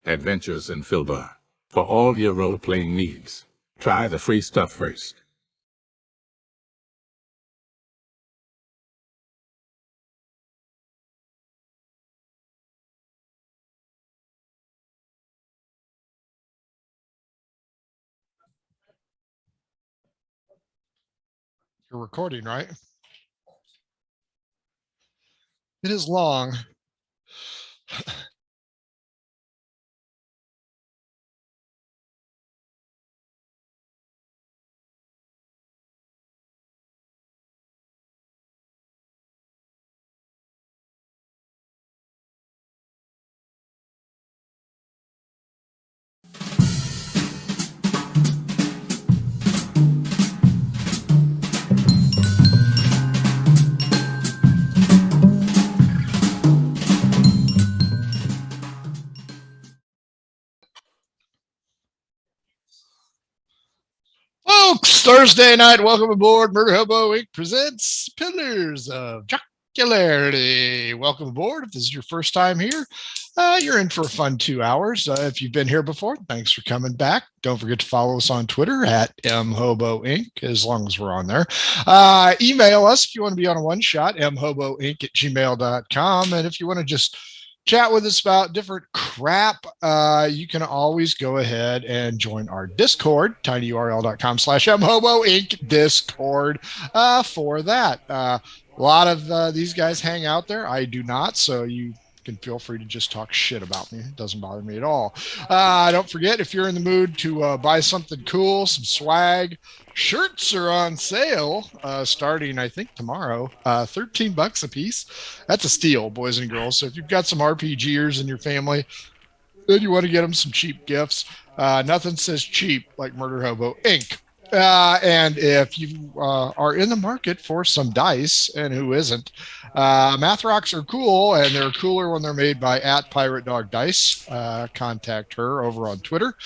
Adventures in Filbar. For all your role-playing needs, try the free stuff first. You're recording, right? It is long. Folks, Thursday night, welcome aboard. Murder Hobo Inc. presents Pillars of Jocularity. Welcome aboard. If this is your first time here, you're in for a fun 2 hours. If you've been here before, thanks for coming back. Don't forget to follow us on Twitter at mhoboinc, as long as we're on there. Email us if you want to be on a one-shot, mhoboinc@gmail.com. And if you want to just chat with us about different crap, you can always go ahead and join our Discord, tinyurl.com/mhoboinc Discord for that. A lot of these guys hang out there. I do not, so you can feel free to just talk shit about me. It doesn't bother me at all. Don't forget, if you're in the mood to buy something cool, some swag, shirts are on sale starting, I think, tomorrow. $13 a piece. That's a steal, boys and girls. So if you've got some RPGers in your family, then you want to get them some cheap gifts. Nothing says cheap like Murder Hobo Inc. And if you are in the market for some dice, and who isn't, Math Rocks are cool, and they're cooler when they're made by @PirateDogDice. Contact her over on Twitter.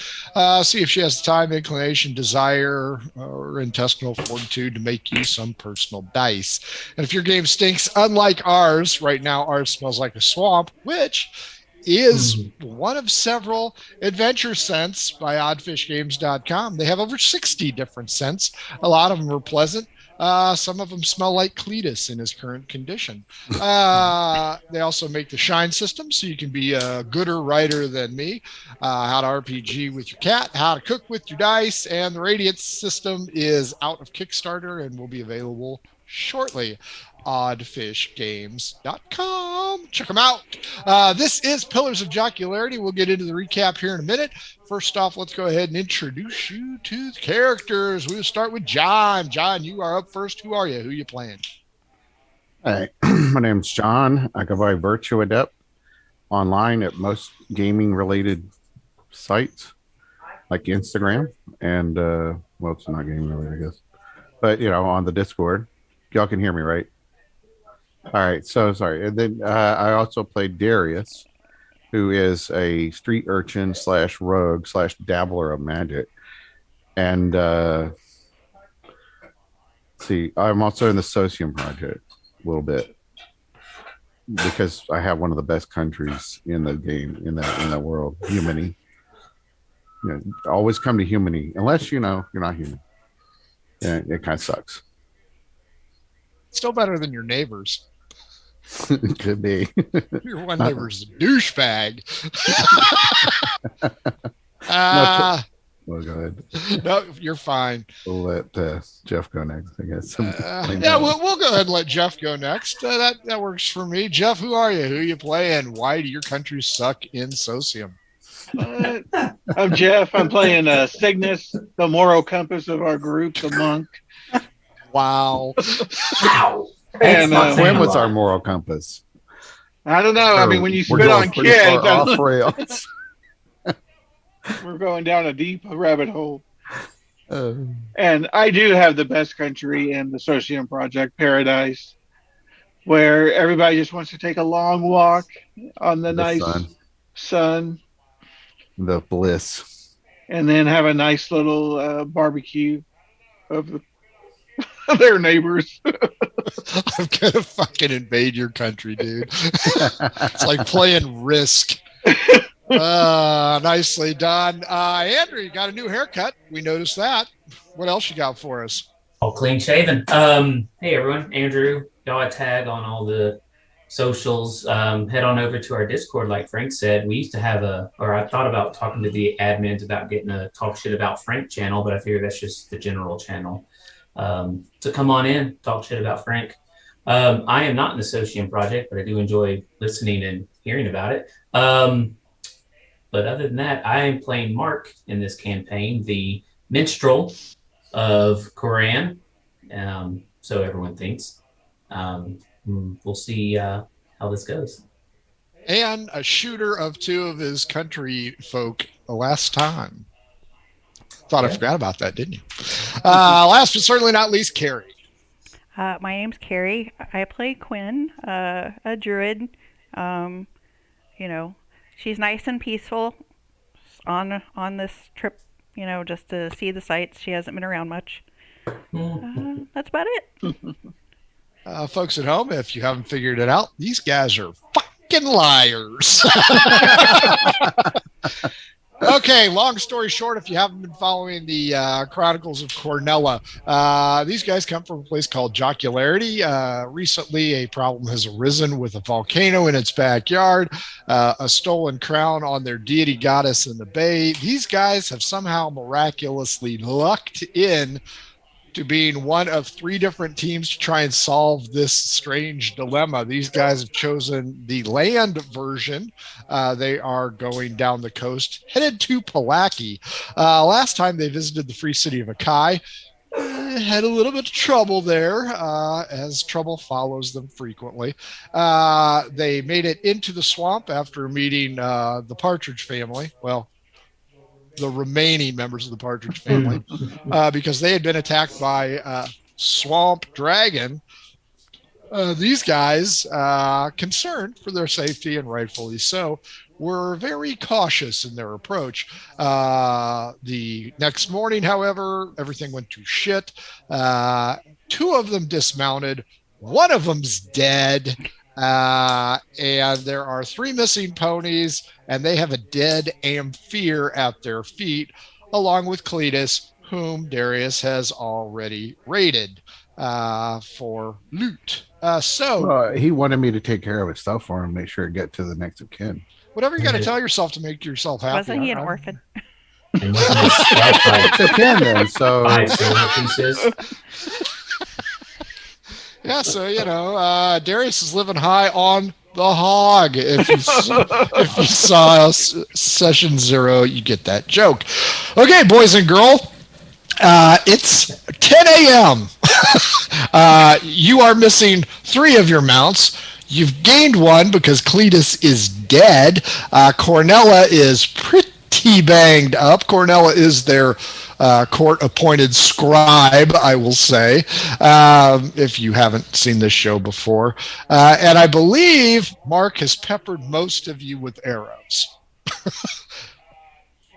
See if she has the time, inclination, desire, or intestinal fortitude to make you some personal dice. And if your game stinks, unlike ours, right now ours smells like a swamp, which is one of several adventure scents by oddfishgames.com. They have over 60 different scents. A lot of them are pleasant. Some of them smell like Cletus in his current condition. They also make the Shine system, so you can be a gooder writer than me. How to RPG with your cat, how to cook with your dice, and the Radiance system is out of Kickstarter and will be available shortly. Oddfishgames.com. Check them out. This is Pillars of Jocularity. We'll get into the recap here in a minute. First off, let's go ahead and introduce you to the characters. We'll start with John. John, you are up first. Who are you? Who are you playing? Hi, my name's John. I go by Virtue Adept online at most gaming-related sites like Instagram and, well, it's not gaming related, I guess. But, on the Discord. Y'all can hear me, right? All right, so sorry. And then I also played Darius, who is a street urchin / rogue / dabbler of magic. And see, I'm also in the Socium Project a little bit because I have one of the best countries in the game in that world, Humany. Always come to Humany unless you're not human. Yeah, it kind of sucks. Still better than your neighbors. It could be. Your one neighbor's a douchebag. Well, go ahead. No, you're fine. We'll let Jeff go next, I guess. Yeah, we'll go ahead and let Jeff go next. That works for me. Jeff, who are you? Who you play, and why do your countries suck in Socium? I'm Jeff. I'm playing Cygnus, the moral compass of our group, the monk. Wow. And when was our moral compass? I don't know. I mean, when you spit on kids, off rails. We're going down a deep rabbit hole. And I do have the best country in the Socium Project, Paradise, where everybody just wants to take a long walk on the nice sun. The bliss. And then have a nice little barbecue of their neighbors. I'm gonna fucking invade your country, dude. It's like playing Risk. Nicely done. Andrew, you got a new haircut. We noticed that. What else you got for us? All clean shaven. Hey everyone, Andrew. Y'all tag on all the socials. Head on over to our Discord, like Frank said. We used to have I thought about talking to the admins about getting a talk shit about Frank channel, but I figure that's just the general channel. So come on in, talk shit about Frank. I am not in the Socium project, but I do enjoy listening and hearing about it. But other than that, I am playing Mark in this campaign, the minstrel of Koran. So everyone thinks. We'll see how this goes. And a shooter of two of his country folk last time. Thought I forgot about that, didn't you? Last but certainly not least, Carrie. My name's Carrie. I play Quinn, a druid. She's nice and peaceful on this trip, just to see the sights. She hasn't been around much. That's about it. Folks at home, if you haven't figured it out, these guys are fucking liars. Okay, long story short, if you haven't been following the Chronicles of Cornella, these guys come from a place called Jocularity. Recently, a problem has arisen with a volcano in its backyard, a stolen crown on their deity goddess in the bay. These guys have somehow miraculously lucked in to being one of three different teams to try and solve this strange dilemma. These guys have chosen the land version. They are going down the coast, headed to Palaki. Last time they visited the free city of Akai, had a little bit of trouble there, as trouble follows them frequently. They made it into the swamp after meeting the Partridge family. Well, the remaining members of the Partridge family, because they had been attacked by a swamp dragon. These guys, concerned for their safety, and rightfully so, were very cautious in their approach. The next morning, however, everything went to shit. Two of them dismounted. One of them's dead. And there are three missing ponies, and they have a dead Amphere at their feet, along with Cletus, whom Darius has already raided for loot. He wanted me to take care of his stuff for him, make sure it get to the next of kin. Whatever you got to tell yourself to make yourself happy. Wasn't he an orphan? And wasn't it struck by It's a kin then, so 5 silver pieces? Yeah, so Darius is living high on the hog. If you saw session 0, you get that joke. Okay, boys and girls, it's 10 a.m. You are missing 3 of your mounts. You've gained 1 because Cletus is dead. Cornella is pretty banged up. Cornella is their court-appointed scribe, I will say, if you haven't seen this show before. And I believe Mark has peppered most of you with arrows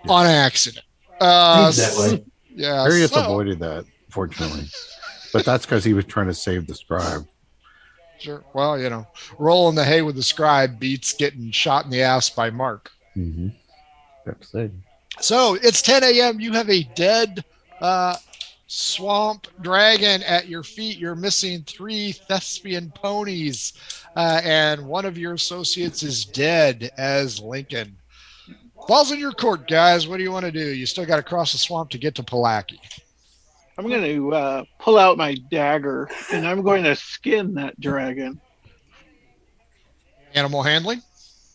on accident. That way. Yeah, Darius avoided that, fortunately. But that's because he was trying to save the scribe. Sure. Well, rolling the hay with the scribe beats getting shot in the ass by Mark. Mm-hmm. That's it. So it's 10 a.m. You have a dead swamp dragon at your feet. You're missing 3 thespian ponies, and one of your associates is dead as Lincoln. Falls in your court, guys. What do you want to do? You still got to cross the swamp to get to Palaki. I'm going to pull out my dagger, and I'm going to skin that dragon. Animal handling?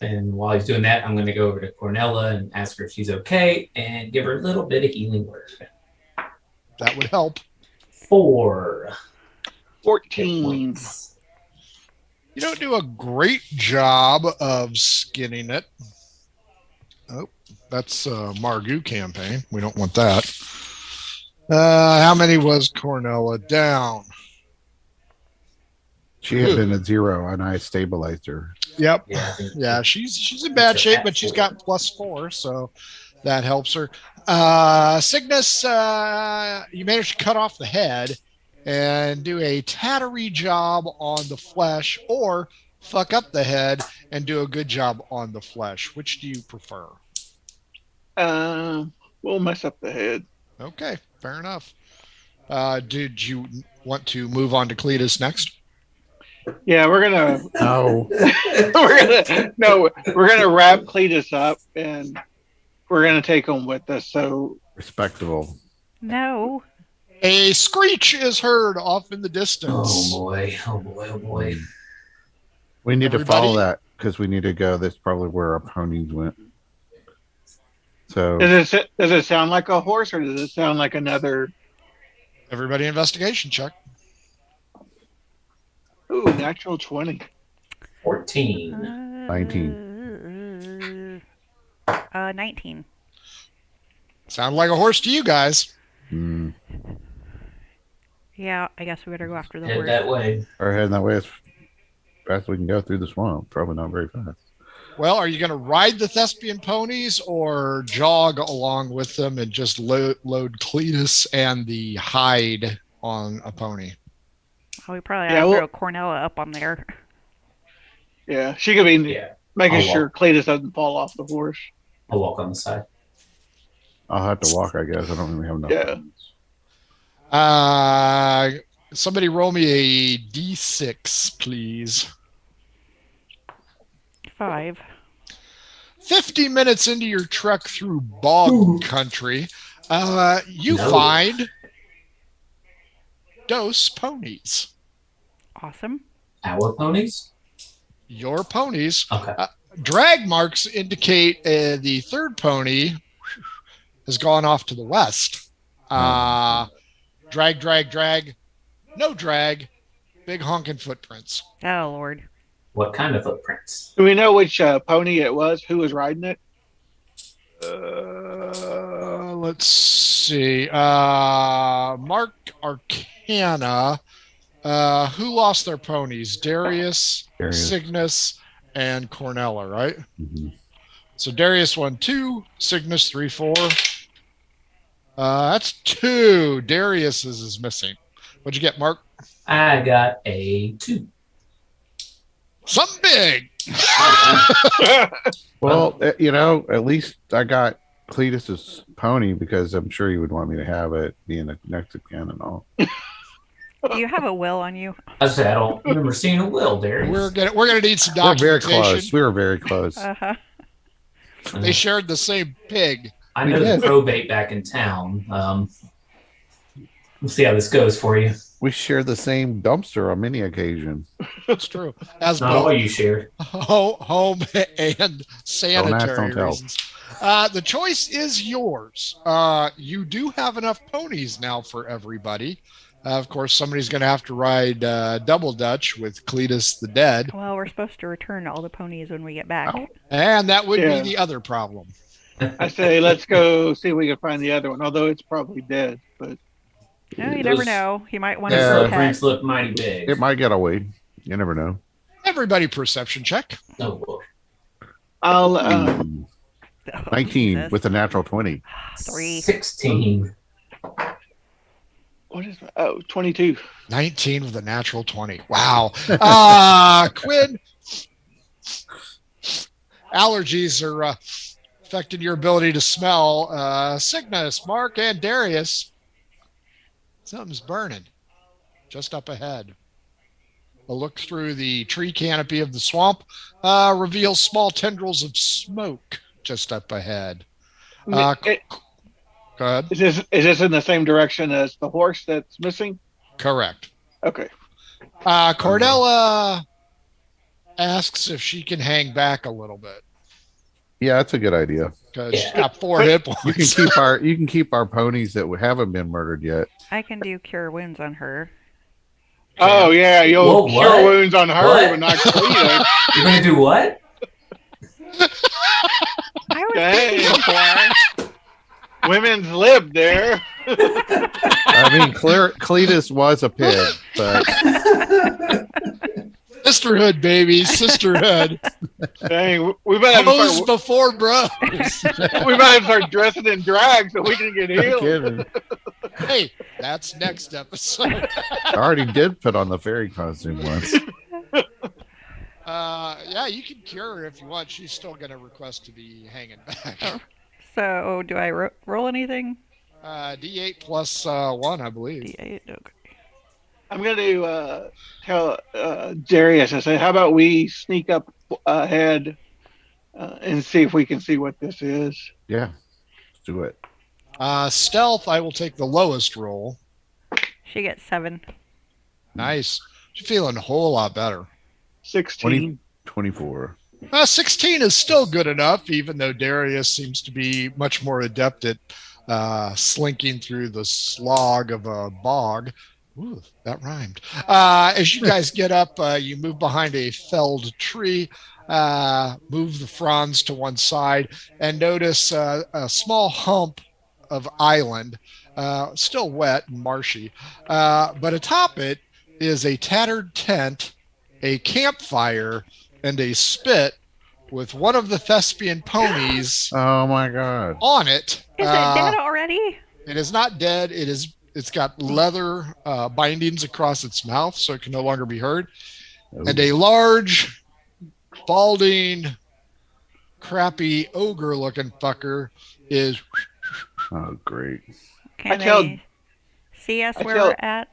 And while he's doing that, I'm going to go over to Cornella and ask her if she's okay and give her a little bit of healing word. That would help. 4. 14. You don't do a great job of skinning it. Oh, that's a Margu campaign. We don't want that. How many was Cornella down? She had been at 0, and I stabilized her. Yep. Yeah, I think Yeah, she's in bad shape, but she's got +4, so that helps her. Cygnus, you managed to cut off the head and do a tattery job on the flesh, or fuck up the head and do a good job on the flesh? Which do you prefer? We'll mess up the head. Okay, fair enough. Did you want to move on to Cletus next? Yeah, we're gonna No. we're gonna wrap Cletus up and we're gonna take him with us. So Respectable. No. A screech is heard off in the Oh distance. boy! Oh boy! Oh boy! We need to Everybody- follow that because we need to go. That's probably where our ponies went. So does it sound like a horse or does it sound like another? Everybody investigation check. Ooh, natural 20. 14. 19. 19. Sound like a horse to you guys. Yeah, I guess we better go after the Head horse. that way. we're heading that way as fast as we can go through the swamp. Probably not very fast. Well, are you going to ride the Thespian ponies or jog along with them and just load Cletus and the hide on a pony? Oh, we probably Yeah, have to well- throw Cornella up on there. Yeah, she could be Yeah, making I'll sure Cletus doesn't fall off the horse. I'll walk on the side. I'll have to walk, I guess. I don't really have enough. Yeah. ponies. Somebody roll me a d6, please. 5. 50 minutes into your trek through bog country, you No. find Dose ponies. Awesome. Our ponies? Your ponies. Okay. Drag marks indicate the third pony has gone off to the west. Drag. No drag. Big honking footprints. Oh, Lord. What kind of footprints? Do we know which pony it was? Who was riding it? Let's see. Mark Arcana. Who lost their ponies? Darius, Darius. Cygnus, and Cornella, right? Mhm. So Darius won 2, Cygnus 3, 4. That's 2. Darius is missing. What'd you get, Mark? I got a 2. Something big. Well, at least I got Cletus's pony because I'm sure you would want me to have it being a Mexican and all. Do you have a will on you? I said I don't remember seeing a will, Darius. We're gonna need some We're very documentation. close. We were very close. Uh-huh. They shared the same pig. I know We the did. probate back in town. We'll see how this goes for you. We share the same dumpster on many occasions. That's true. As Not all both you share. home and sanitary don't tell. reasons. The choice is yours. You do have enough ponies now for everybody. Of course, somebody's going to have to ride double Dutch with Cletus the Dead, Well, we're supposed to return all the ponies when we get back. Oh. and that would Yeah. be the other problem. I say let's go see if we can find the other one, although it's probably dead. But No, you Those- never know. He might want These to Yeah. footprints look mighty big. It might get away. You never know. Everybody, perception check. Oh, boy. I'll 19 with a natural 20. 3. 16. what is that? Oh, 22. 19 with a natural 20. Wow. Quinn, allergies are affecting your ability to smell. Cygnus, Mark, and Darius. Something's burning just up ahead. A look through the tree canopy of the swamp reveals small tendrils of smoke just up ahead. Go ahead. Is this in the same direction as the horse that's missing? Correct. Okay. Cordella asks if she can hang back a little bit Yeah, that's a good idea. because she's Yeah. got 4 hit You can points. keep our ponies that haven't been murdered yet. I can do cure wounds on her. Oh yeah, you'll Whoa, cure what? wounds on her, What? but not Cletus. You're going to do what? I was Dang. thinking before. Women's lib there. I mean, Cletus was a pig, but Sisterhood, baby, sisterhood. Dang, we better have to Bros start, before bros. we better have to start dressing in drag so we can get no healed. kidding. Hey, that's next episode. I already did put on the fairy costume once. Yeah, you can cure her if you want. She's still going to request to be hanging back. Oh. So, do I roll anything? D8 plus 1, I believe. D8. Okay. I'm going to tell Darius, I say, how about we sneak up ahead and see if we can see what this is? Yeah, let's do it. Stealth, I will take the lowest roll. She gets 7. Nice. She's feeling a whole lot better. 16. 24. 16 is still good enough, even though Darius seems to be much more adept at slinking through the slog of a bog. Ooh, that rhymed. As you guys get up, you move behind a felled tree, move the fronds to one side, and notice a small hump of island, still wet and marshy. But atop it is a tattered tent, a campfire, and a spit with one of the thespian ponies Oh my god. on it. Is it dead already? It is not dead. It's got leather bindings across its mouth, so it can no longer be heard. And a large, balding, crappy ogre-looking fucker is. Oh, great. Can tell- they see us I where tell- we're at?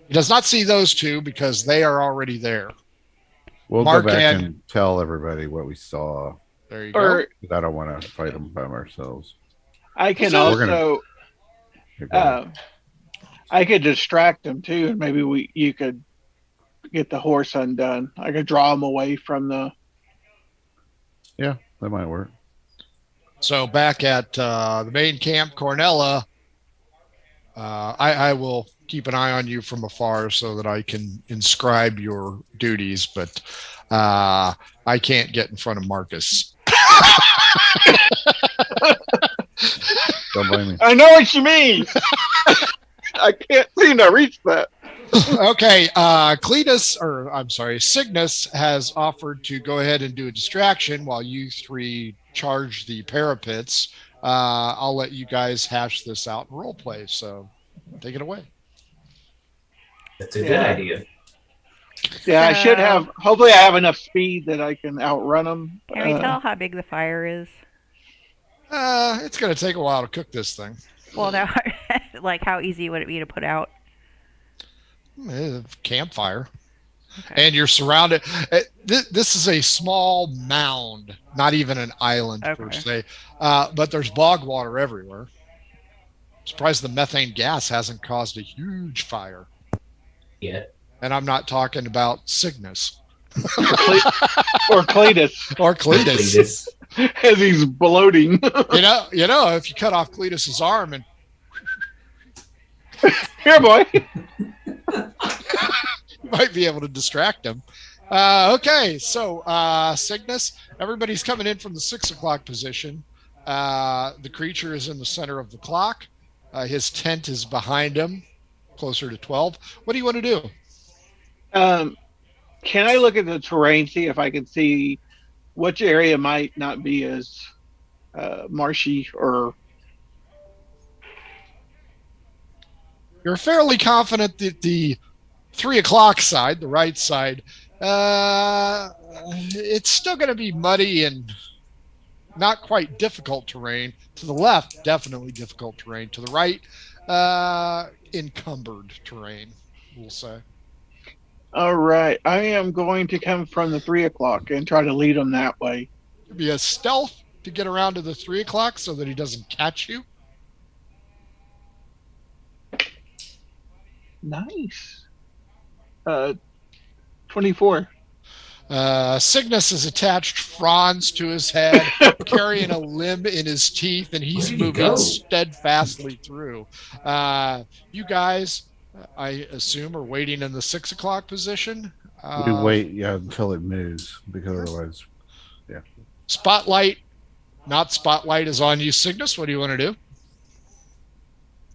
He does not see those two because they are already there. We'll Mark go back and- and tell everybody what we saw. There you go. Or 'Cause I don't want to fight them by ourselves. I can So- also, Here, go ahead. I could distract them too, and maybe you could get the horse undone. I could draw them away from the. Yeah, that might work. So back at the main camp, Cornella, I will keep an eye on you from afar so that I can inscribe your duties, but I can't get in front of Marcus. Don't blame me. I know what you mean. I can't seem to reach that. Okay, Cygnus has offered to go ahead and do a distraction while you three charge the parapets. I'll let you guys hash this out and role play. So take it away. That's a good Yeah. idea. Yeah, I should have. Hopefully, I have enough speed that I can outrun them. Can we tell how big the fire is? It's going to take a while to cook this thing. Well, now, like, how easy would it be to put out? Campfire. Okay. And you're surrounded. This is a small mound, not even an island per Okay. se. But there's bog water everywhere. Surprised the methane gas hasn't caused a huge fire. Yeah. And I'm not talking about Cygnus Or Cletus or Cletus. Cletus. as he's bloating. you know, if you cut off Cletus's arm and Here, boy. you might be able to distract him. Okay, so Cygnus, everybody's coming in from the 6 o'clock position. The creature is in the center of the clock. His tent is behind him, closer to 12. What do you want to do? Can I look at the terrain, see if I can see which area might not be as marshy or. You're fairly confident that the 3 o'clock side, the right side, it's still going to be muddy and not quite difficult terrain. To the left, definitely difficult terrain. To the right, encumbered terrain, we'll say. All right, I am going to come from the 3 o'clock and try to lead him that way. It'd be a stealth to get around to the 3 o'clock so that he doesn't catch you. Nice. 24. Cygnus has attached fronds to his head, carrying a limb in his teeth, and he's Where did he moving go? steadfastly through. You guys, I assume, are waiting in the 6 o'clock position. We wait, until it moves, because otherwise, Spotlight, not spotlight, is on you, Cygnus. What do you want to do?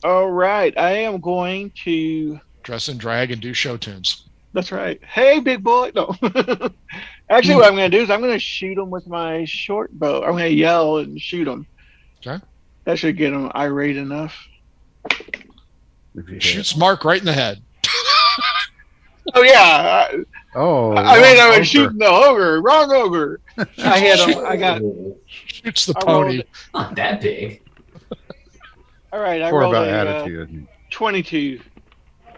All right, I am going to. Dress and drag and do show tunes. That's right. Hey, big boy. No. Actually, what I'm going to do is I'm going to shoot him with my short bow. I'm going to yell and shoot him. Okay. That should get him irate enough. if you hit. Shoots Mark right in the head. Oh, yeah. Oh, I mean, I ogre. was shooting the ogre. Wrong ogre. I hit him. I got. Ooh, Shoots the I pony. rolled- not that big. All right, I More rolled about a attitude. 22.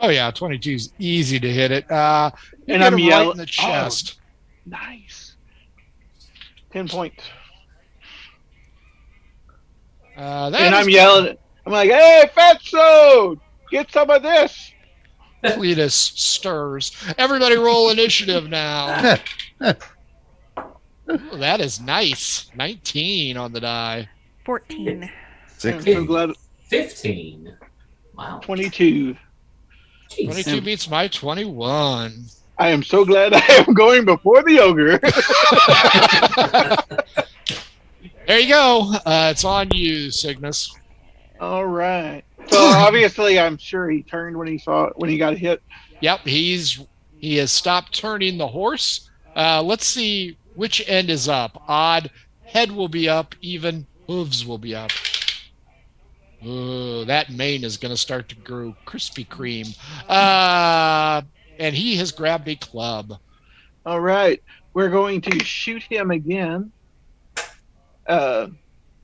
Oh yeah, 22 is easy to hit it. You And get I'm him right yelling- in the chest. Nice. 10 points. That And is I'm yelling. I'm like, "Hey, Fatso, get some of this." Cletus stirs. Everybody roll initiative now. Ooh, that is nice. 19 on the die. 14. I'm Six. so glad. 15. Wow. 22. Jeez. 22 beats my 21. I am so glad I am going before the ogre. There you go. It's on you, Cygnus. All right. So obviously, I'm sure he turned when he got hit. Yep, he has stopped turning the horse. Let's see which end is up. Odd. Head will be up. Even. Hooves will be up. Ooh, that mane is going to start to grow Krispy Kreme. And he has grabbed a club. All right. We're going to shoot him again.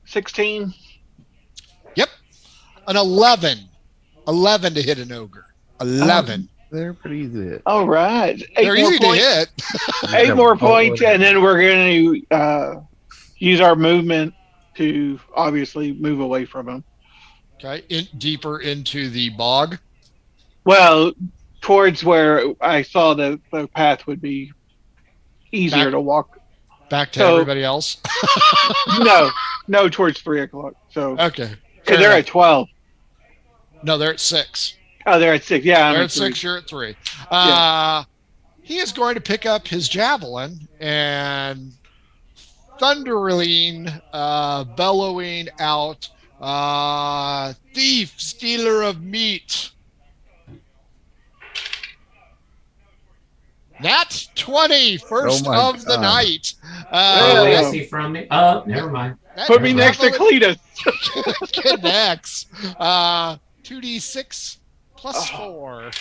16. Yep. An 11. 11 to hit an ogre. 11. They're pretty easy. All right. 8 They're more easy to points. hit. 8 more points, and then we're going to use our movement to obviously move away from him. Okay. Deeper into the bog. Well, towards where I saw the path would be easier Back- to walk. Back to So- everybody else. No, towards 3 o'clock. So Okay. because they're at 12. No, they're at 6. Oh, they're at 6. Yeah, I'm They're at at 3. 6, you're at 3. He is going to pick up his javelin and thundering, bellowing out, thief, stealer of meat. Nat 20, first Oh my of the God. night. Oh, where Yeah. is he from? Oh, never mind. that Put me next to javelin Cletus. connects. 2d6 plus 4.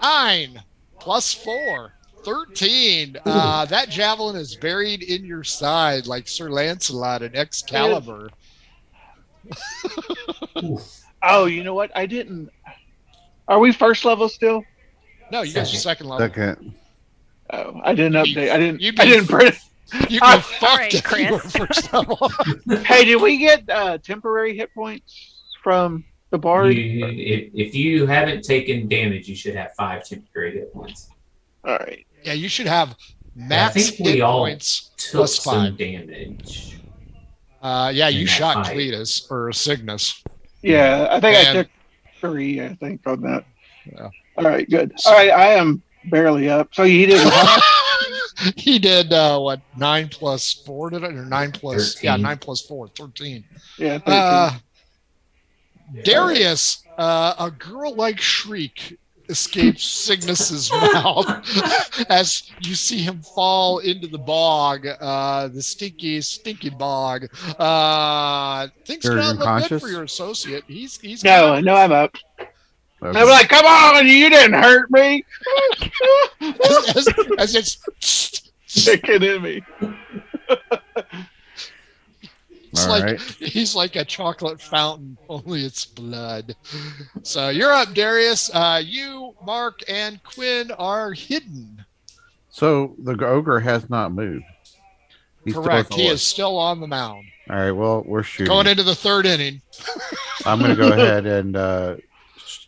9 plus 4. 13. That javelin is buried in your side like Sir Lancelot in Excalibur. Oof. Oh, you know what? I didn't. Are we first level still? No, you got your second level. Second. Oh, I didn't update. I didn't. You'd I be- didn't print. You'd be All fucked right, if you were Chris. first level. Hey, did we get temporary hit points from the bard? If you haven't taken damage, you should have 5 temporary hit points. All right. Yeah, you should have max think we hit all points Took plus some 5. damage. Yeah, you in that shot fight. Cletus or Cygnus. Yeah, I think I And- took 3. I think on that. Yeah. All right, good. All right, I am barely up. So he did. He did what, 9 plus 4 did it? Or 9 plus 13. 9 plus 4, 13. Yeah. 13. Darius, a girl-like shriek escapes Cygnus's mouth as you see him fall into the bog, the stinky bog. Things You're not look good unconscious? for your associate. He's no, I'm up. Okay. I'm like, come on, you didn't hurt me. as it's Sticking in me. It's All like right. he's like a chocolate fountain, only it's blood. So you're up, Darius. You, Mark, and Quinn are hidden. So the ogre has not moved. He's still Correct. at the He horse. is still on the mound. All right. Well, we're shooting. Going into the third inning. I'm going to go ahead and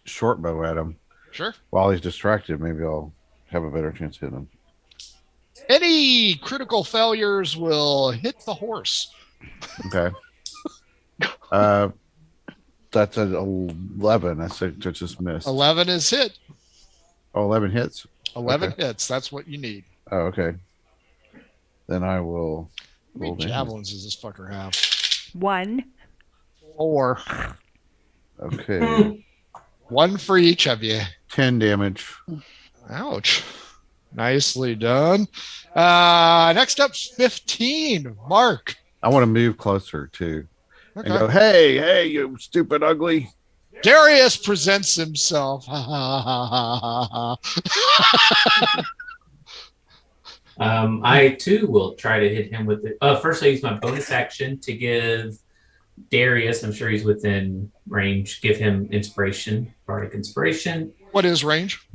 short bow at him Sure. while he's distracted. Maybe I'll have a better chance hitting him. Any critical failures will hit the horse. Okay. That's an 11. I said to just miss. 11 is hit. Oh, 11 hits. 11 Okay. hits. That's what you need. Oh, okay. Then I will. How many roll damage. javelins does this fucker have? 1. 4. Okay. 1 for each of you. 10 damage. Ouch. Nicely done. Next up, 15. Mark. I want to move closer too. Okay. And go, hey, you stupid ugly. Darius presents himself. I too will try to hit him with it. First, I use my bonus action to give Darius, I'm sure he's within range, give him inspiration, bardic inspiration. What is range?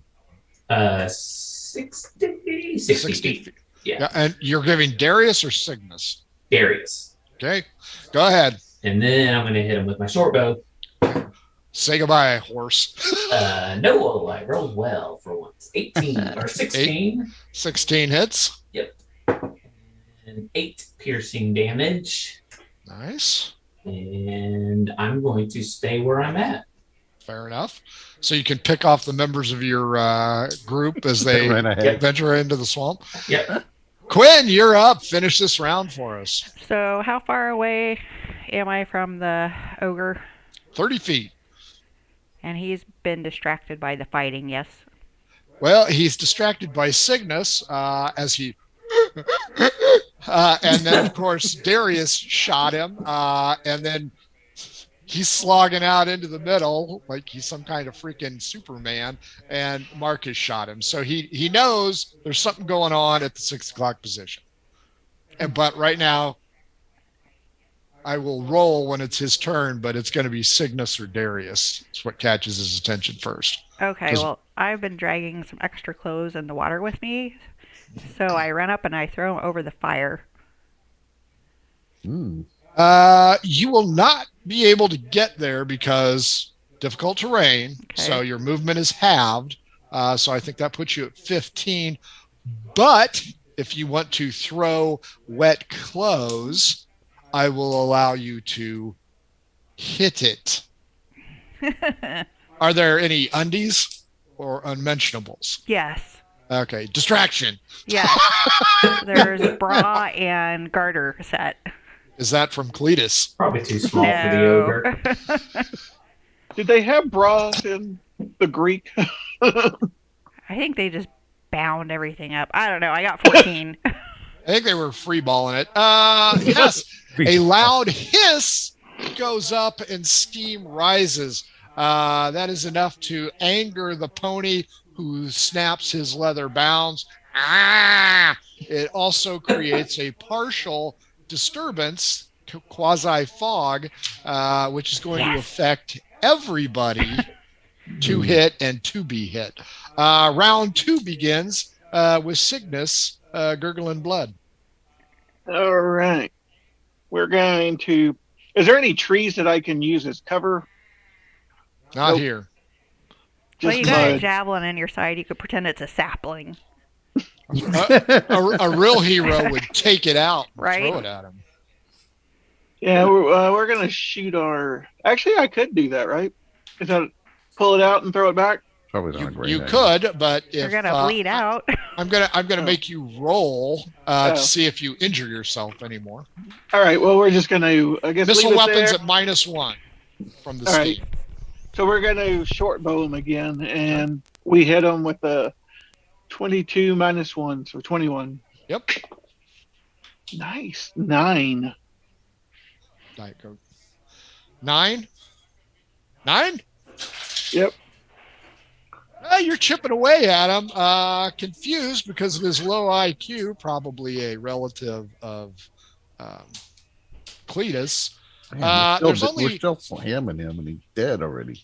60 feet. Yeah. And you're giving Darius or Cygnus? Darius. Okay, go ahead. And then I'm going to hit him with my short bow. Say goodbye, horse. No, I rolled well for once. 18 or 16. 16 hits. Yep. And 8 piercing damage. Nice. And I'm going to stay where I'm at. Fair enough. So you can pick off the members of your group as they venture into the swamp. Yep. Quinn, you're up. Finish this round for us. So how far away am I from the ogre? 30 feet. And he's been distracted by the fighting, yes? Well, he's distracted by Cygnus as he... and then, of course, Darius shot him. And then he's slogging out into the middle like he's some kind of freaking Superman. And Marcus shot him. So he knows there's something going on at the 6 o'clock position. But right now, I will roll when it's his turn, but it's going to be Cygnus or Darius. It's what catches his attention first. Okay, well, I've been dragging some extra clothes in the water with me. So I run up and I throw them over the fire. You will not be able to get there because difficult terrain. Okay. So your movement is halved. So I think that puts you at 15. But if you want to throw wet clothes, I will allow you to hit it. Are there any undies or unmentionables? Yes. Okay. Distraction. Yes. There's a bra and garter set. Is that from Cletus? Probably too small for the ogre. Did they have bras in the Greek? I think they just bound everything up. I don't know. I got 14. I think they were freeballing it. Yes. A loud hiss goes up and steam rises. That is enough to anger the pony, who snaps his leather bounds. It also creates a partial disturbance, quasi-fog, which is going to affect everybody to hit and to be hit. Round 2 begins with Cygnus gurgling blood. All right. We're going to... Is there any trees that I can use as cover? Not here. Well, you got a javelin in your side. You could pretend it's a sapling. A real hero would take it out and right? Throw it at him. Yeah, we're going to shoot our... Actually, I could do that, right? Is that pull it out and throw it back? Probably not a great You idea. could, but if you're gonna bleed out. I'm gonna make you roll to see if you injure yourself anymore. All right. Well, we're just gonna. I guess missile weapons at -1 from the All state. Right. So we're gonna short bow him again, and we hit him with the 22 -1, so 21. Yep. Nice. 9. Diet Coke. 9. 9. Yep. You're chipping away at him, confused because of his low IQ, probably a relative of Cletus. Man, we're still slamming him, and he's dead already.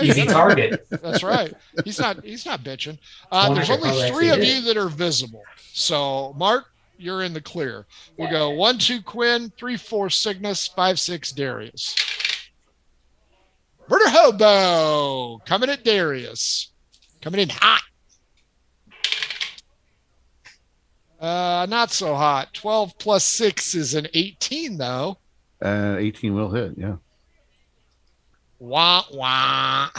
Easy target. That's right. He's not bitching. There's only 3 of you that are visible. So, Mark, you're in the clear. We'll go 1, 2, Quinn, 3, 4, Cygnus, 5, 6, Darius. Murder Hobo coming at Darius. Coming in hot. Not so hot. 12 plus 6 is an 18, though. 18 will hit, yeah. Wah, wah.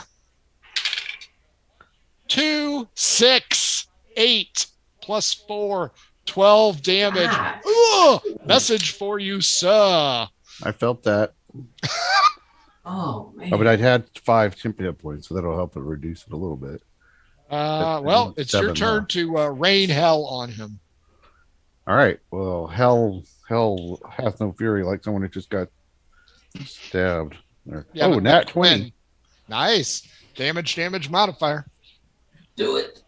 2, 6, 8 plus 4, 12 damage. Ooh, message for you, sir. I felt that. Oh, man. But I'd had 5 temp hit points, so that'll help it reduce it a little bit. Well, it's your 7 turn more. to rain hell on him. All right. Well, hell hath no fury like someone who just got stabbed. Yeah, oh, but nat Quinn. 20. Nice. Damage modifier. Do it.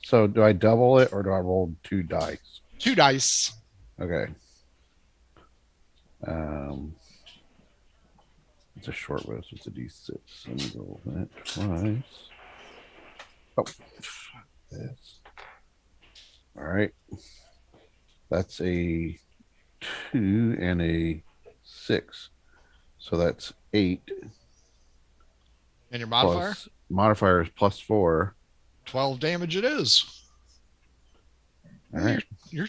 So do I double it or do I roll 2 dice? 2 dice. Okay. It's a short bow, so it's a D6. Let me roll that twice. Oh, this. All right. That's a 2 and a 6. So that's 8. And your modifier? Plus, modifier is +4. 12 damage it is. All right. You're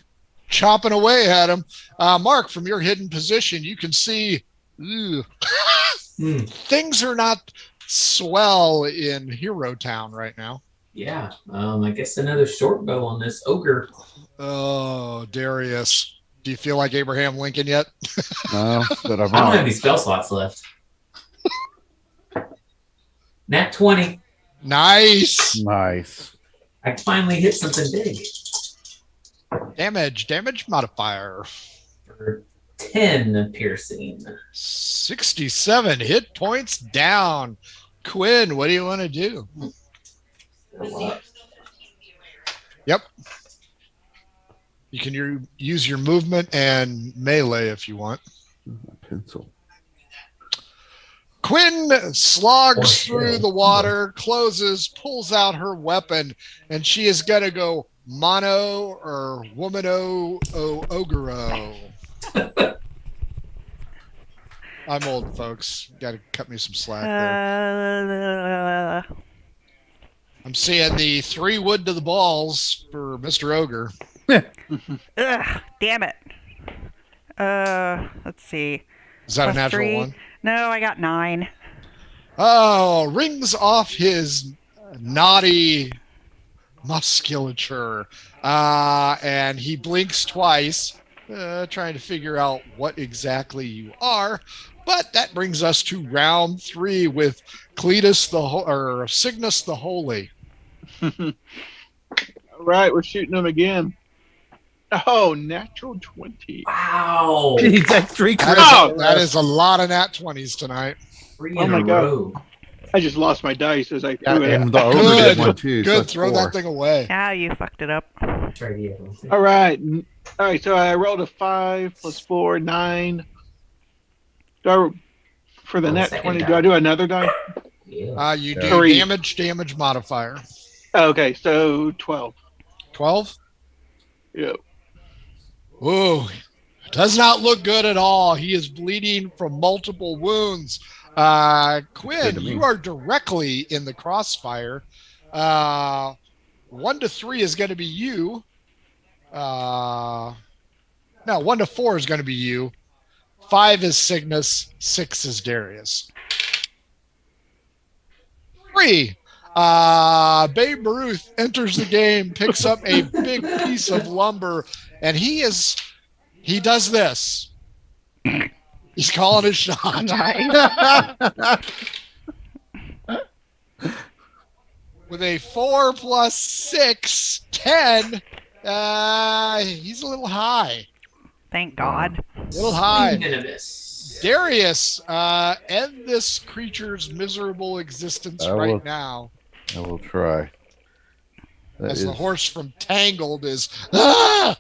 chopping away at him. Mark, from your hidden position, you can see things are not swell in Hero Town right now. Yeah. I guess another short bow on this ogre. Oh, Darius. Do you feel like Abraham Lincoln yet? No, but I'm I don't have not. any spell slots left. Nat 20. Nice. Nice. I finally hit something big. Damage modifier. For 10 piercing. 67 hit points down. Quinn, what do you want to do? A lot. Yep. You can use your movement and melee if you want. A pencil. Quinn slogs through the water, closes, pulls out her weapon, and she is going to go mono or womano ogro. I'm old, folks. Got to cut me some slack there. I'm seeing the 3 wood to the balls for Mr. Ogre. Ugh, damn it. Let's see. Is that a Plus natural 3. one? No, I got 9. Oh, rings off his naughty musculature. And he blinks twice, trying to figure out what exactly you are. But that brings us to round 3 with Cygnus the Holy. All right, we're shooting him again. Oh, natural 20. Wow. Jeez, that's 3 That is a lot of nat 20s tonight. 3 Oh in my a God. row. I just lost my dice as I Yeah, threw it. and the ogre Good. did one too. so Good, that's throw 4. that thing away. Ah, you fucked it up. Try the other one. All right. All right, so I rolled a 5 plus 4, 9. For the Oh, net second 20, die. do I do another die? Yeah. You Yeah. do 3. damage modifier. Okay, so 12. 12? Yep. Ooh, does not look good at all. He is bleeding from multiple wounds. Good Quinn, to me. you are directly in the crossfire. 1 to 3 is going to be you. No, 1 to 4 is going to be you. 5 is Cygnus. 6 is Darius. 3. Babe Ruth enters the game, picks up a big piece of lumber, and he does this. He's calling his shot. With a 4 plus 6, 10. He's a little high. Thank God. A little high. Venomous. Darius, end this creature's miserable existence I right will- now. I will try. That As is the horse from Tangled is, ah!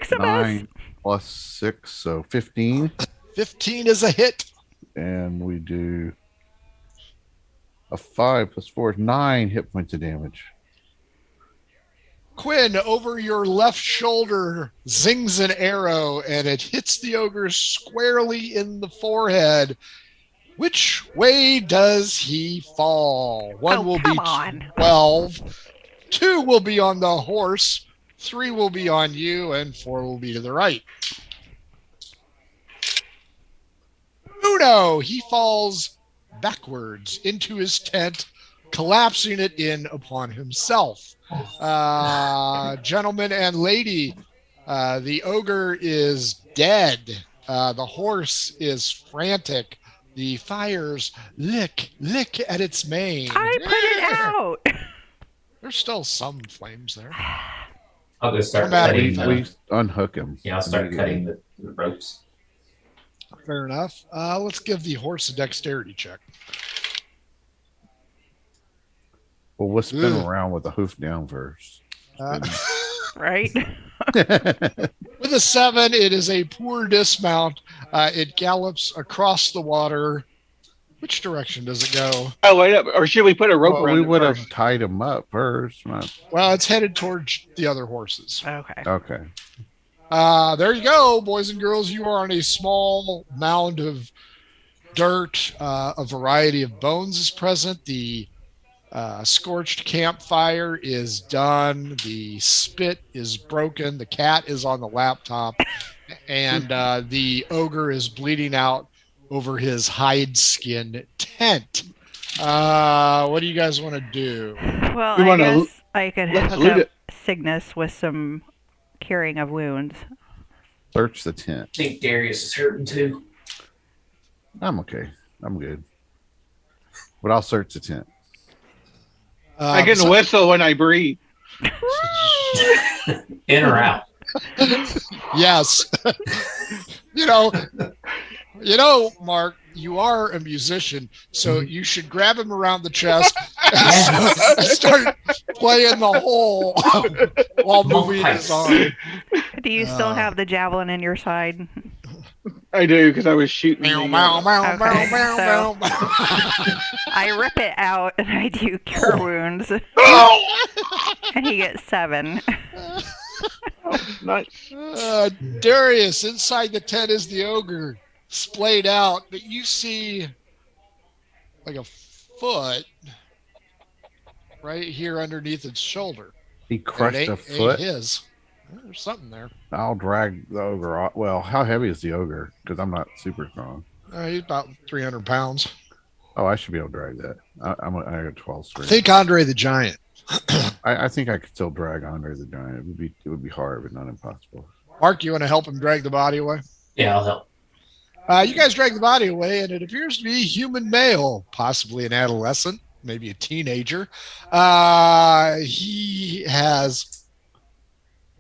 Maximus! 9 plus 6, so 15. 15 is a hit. And we do a 5 plus 4 is 9 hit points of damage. Quinn, over your left shoulder, zings an arrow, and it hits the ogre squarely in the forehead. Which way does he fall? 1 Oh, will come be on. 12. 2 will be on the horse. 3 will be on you, and 4 will be to the right. Uno, he falls backwards into his tent, collapsing it in upon himself. Gentlemen and lady, the ogre is dead. The horse is frantic. The fires lick at its mane. I put it out! There's still some flames there. I'll go start Come at cutting. me. We unhook him. Yeah, I'll start cutting the ropes. Fair enough. Let's give the horse a dexterity check. Well, we'll spin Ugh. around with the hoof down first. Uh, Right? with a 7, it is a poor dismount. It gallops across the water. Which direction does it go? Oh, wait up. Or should we put a rope Well, around we it would have first? tied him up first. Well, it's headed towards the other horses. Okay. Okay. There you go, boys and girls. You are on a small mound of dirt. A variety of bones is present. The scorched campfire is done. The spit is broken. The cat is on the laptop. And the ogre is bleeding out over his hide skin tent. What do you guys want to do? Well, We I wanna guess I could let's hook loot up it. Cygnus with some curing of wounds. Search the tent. I think Darius is hurting too. I'm okay. I'm good. But I'll search the tent. I can whistle when I breathe. In or out? Yes. you know, Mark, you are a musician, so you should grab him around the chest and start playing the hole while moving his arm. Do you still have the javelin in your side? I do, because I was shooting. Meow, the, meow, meow, Okay, meow, meow, so- meow, meow. I rip it out and I do cure wounds, and he gets 7. Nice. Darius, inside the tent is the ogre, splayed out, but you see like a foot right here underneath its shoulder. He And crushed it a ain't foot. his. There's something there. I'll drag the ogre off. Well, how heavy is the ogre? Because I'm not super strong. He's about 300 pounds. Oh, I should be able to drag that. I got 12 strength. Think Andre the Giant. I think I could still drag Andre the Giant. It would be hard, but not impossible. Mark, you want to help him drag the body away? Yeah, I'll help. You guys drag the body away, and it appears to be a human male, possibly an adolescent, maybe a teenager. He has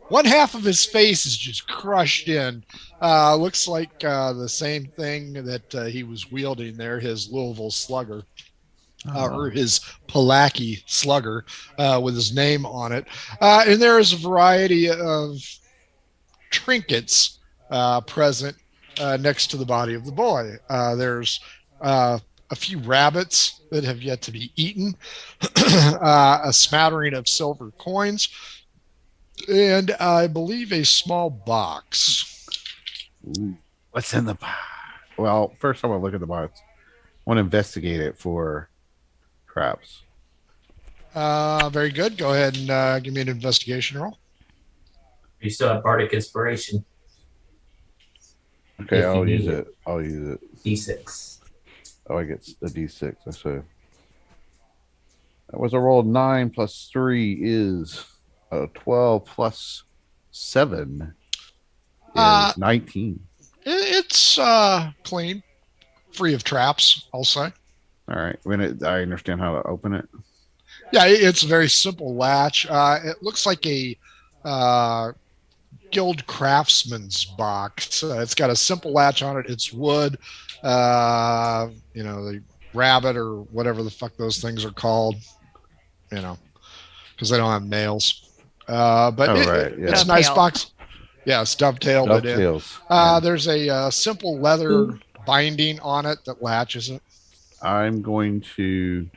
one half of his face is just crushed in. Looks like the same thing that he was wielding there, his Louisville Slugger. Or his Pulaski Slugger with his name on it. And there is a variety of trinkets present next to the body of the boy. There's a few rabbits that have yet to be eaten, a smattering of silver coins, and I believe a small box. Ooh, what's in the box? Well, first I want to look at the box. I want to investigate it for traps. Very good. Go ahead and give me an investigation roll. You still have Bardic Inspiration. Okay, If you I'll need use it. it. I'll use it. D6. Oh, I get a D6. I see. That was a roll 9 plus 3 is 12 plus 7 is 19. It's clean, free of traps, I'll say. All right. I understand how to open it. Yeah, it's a very simple latch. It looks like a guild craftsman's box. It's got a simple latch on it. It's wood. The rabbit or whatever the fuck those things are called. Because they don't have nails. But right, yeah. it's a nice Dovetail. box. Yeah, it's dovetailed it in. Dovetails. Yeah. There's a simple leather binding on it that latches it. I'm going to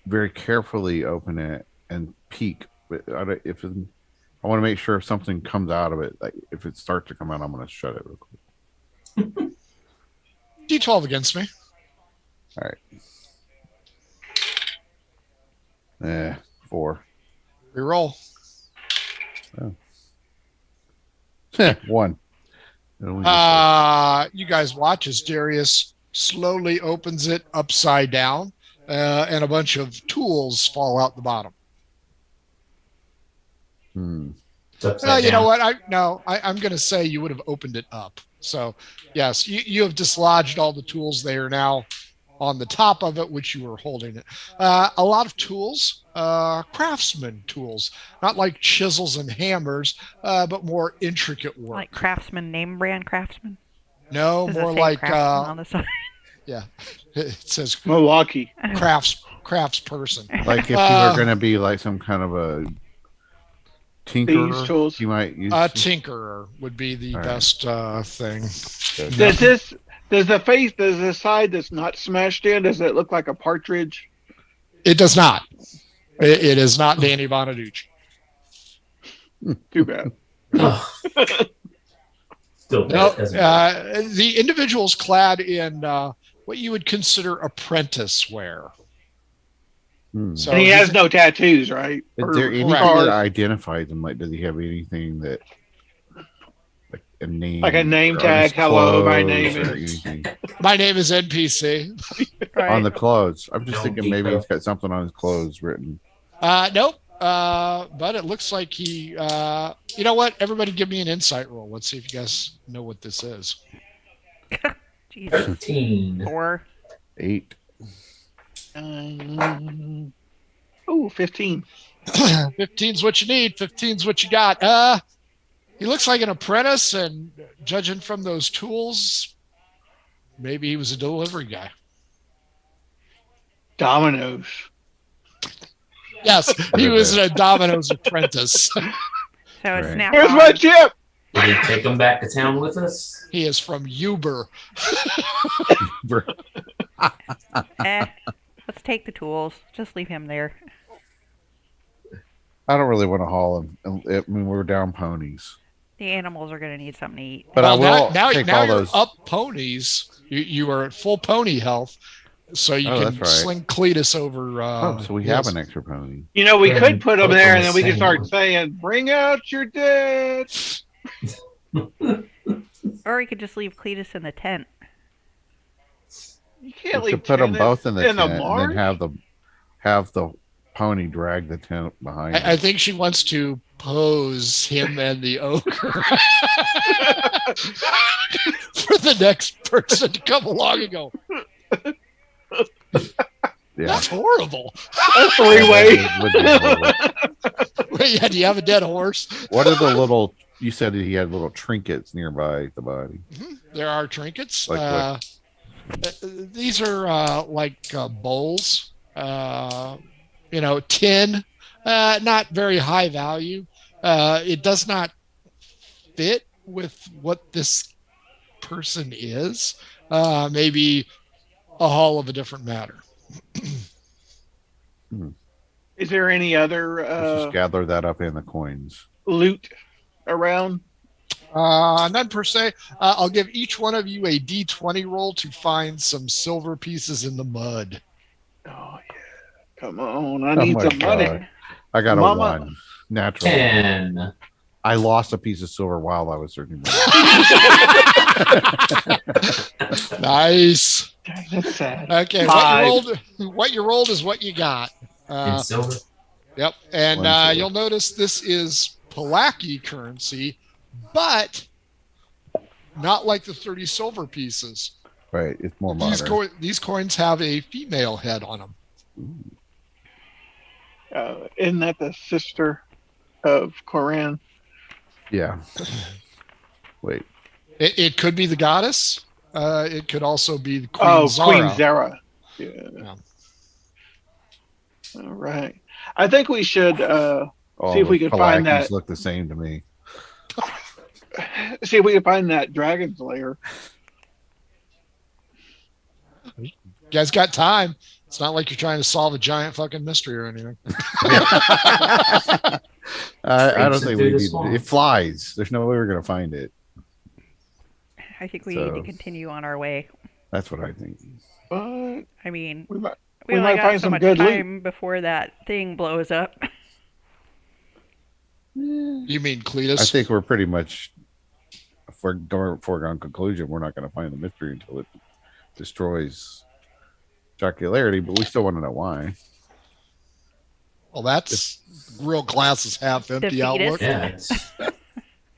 very carefully open it and peek. But I want to make sure if something comes out of it, like if it starts to come out, I'm going to shut it real quick. D12 against me. All right. 4. Reroll. 1. It only gets You guys watch as Darius slowly opens it upside down, and a bunch of tools fall out the bottom. It's upside You know down. what? I'm going to say you would have opened it up. So, yes, you have dislodged all the tools. They are now on the top of it, which you were holding it. A lot of tools, craftsman tools, not like chisels and hammers, but more intricate work. Like Craftsman, name brand Craftsman? No, Does it more say like Craftsman on the side? yeah, it says Milwaukee. craftsman. crafts person. Like if you were going to be like some kind of a These tinkerer, tools. you might use. A tinkerer would be the All right. best thing. Does the side that's not smashed in, does it look like a partridge? It does not. It is not Danny Bonaducci. Too bad. Still No, bad, doesn't it? the individual's clad in what you would consider apprentice wear. So And he has no tattoos, right? Is Or there anything scars? that identifies him? Like, does he have anything that, like a name, Like a name or on tag, his hello, my clothes name or is- anything? my name is NPC. Right. On the clothes. I'm just Don't thinking be maybe so- he's got something on his clothes written. Nope. But it looks like he. You know what? Everybody, give me an insight roll. Let's see if you guys know what this is. Jesus. 13. 4. 8. Oh, 15. 15's what you need. 15's what you got. He looks like an apprentice, and judging from those tools, maybe he was a delivery guy. Dominoes. Yes, he was a Domino's apprentice. So Right. snap Here's on. my chip. Did he take them back to town with us? He is from Uber. Let's take the tools. Just leave him there. I don't really want to haul him. I mean, we're down ponies. The animals are going to need something to eat. But I will now take now all you're those. up ponies. You are at full pony health, so you Oh, can that's right. sling Cletus over. So we yes. have an extra pony. You know, we Yeah, could put them put there them and then we can the start same saying, bring out your dead. Or we could just leave Cletus in the tent. You can't We leave could put them tenants both in the tent and marsh. then have the pony drag the tent behind. I think she wants to pose him and the ogre for the next person to come along and go, yeah. that's horrible. A three-way. It would be horrible. Wait, yeah, do you have a dead horse? What are the little? You said that he had little trinkets nearby the body. There are trinkets. Like what? These are like bowls, tin, not very high value. It does not fit with what this person is. Maybe a haul of a different matter. Is there any Let's other just gather that up in the coins. loot around? None per se. I'll give each one of you a D20 roll to find some silver pieces in the mud. Oh, yeah. Come on. I Oh need my some money. God. I got Mama. a 1. Natural. 10. I lost a piece of silver while I was searching. Nice. Dang, that's sad. Okay, Five. what you rolled is what you got. In silver. Yep. And One silver. you'll notice this is Palaki currency, but not like the 30 silver pieces. Right. It's more modern. These coins have a female head on them. Isn't that the sister of Koran? Yeah. Wait. It could be the goddess. It could also be the Queen Zara. Queen Zara. Yeah. Yeah. All right. I think we should All see if we the can find Palakis that. look the same to me. See if we can find that dragon's lair. You guys got time. It's not like you're trying to solve a giant fucking mystery or anything. I don't Creeps think into we the need. swamp. It flies. There's no way we're gonna find it. I think we need So- to continue on our way. That's what I think. But I mean, we might. we We only might got find so some much good loot. time before that thing blows up. You mean I Cletus? think we're pretty much for foregone conclusion. We're not going to find the mystery until it destroys Jocularity, but we still want to know why. Well, that's real glass is half empty Defeat outlook. us. Yeah. It's,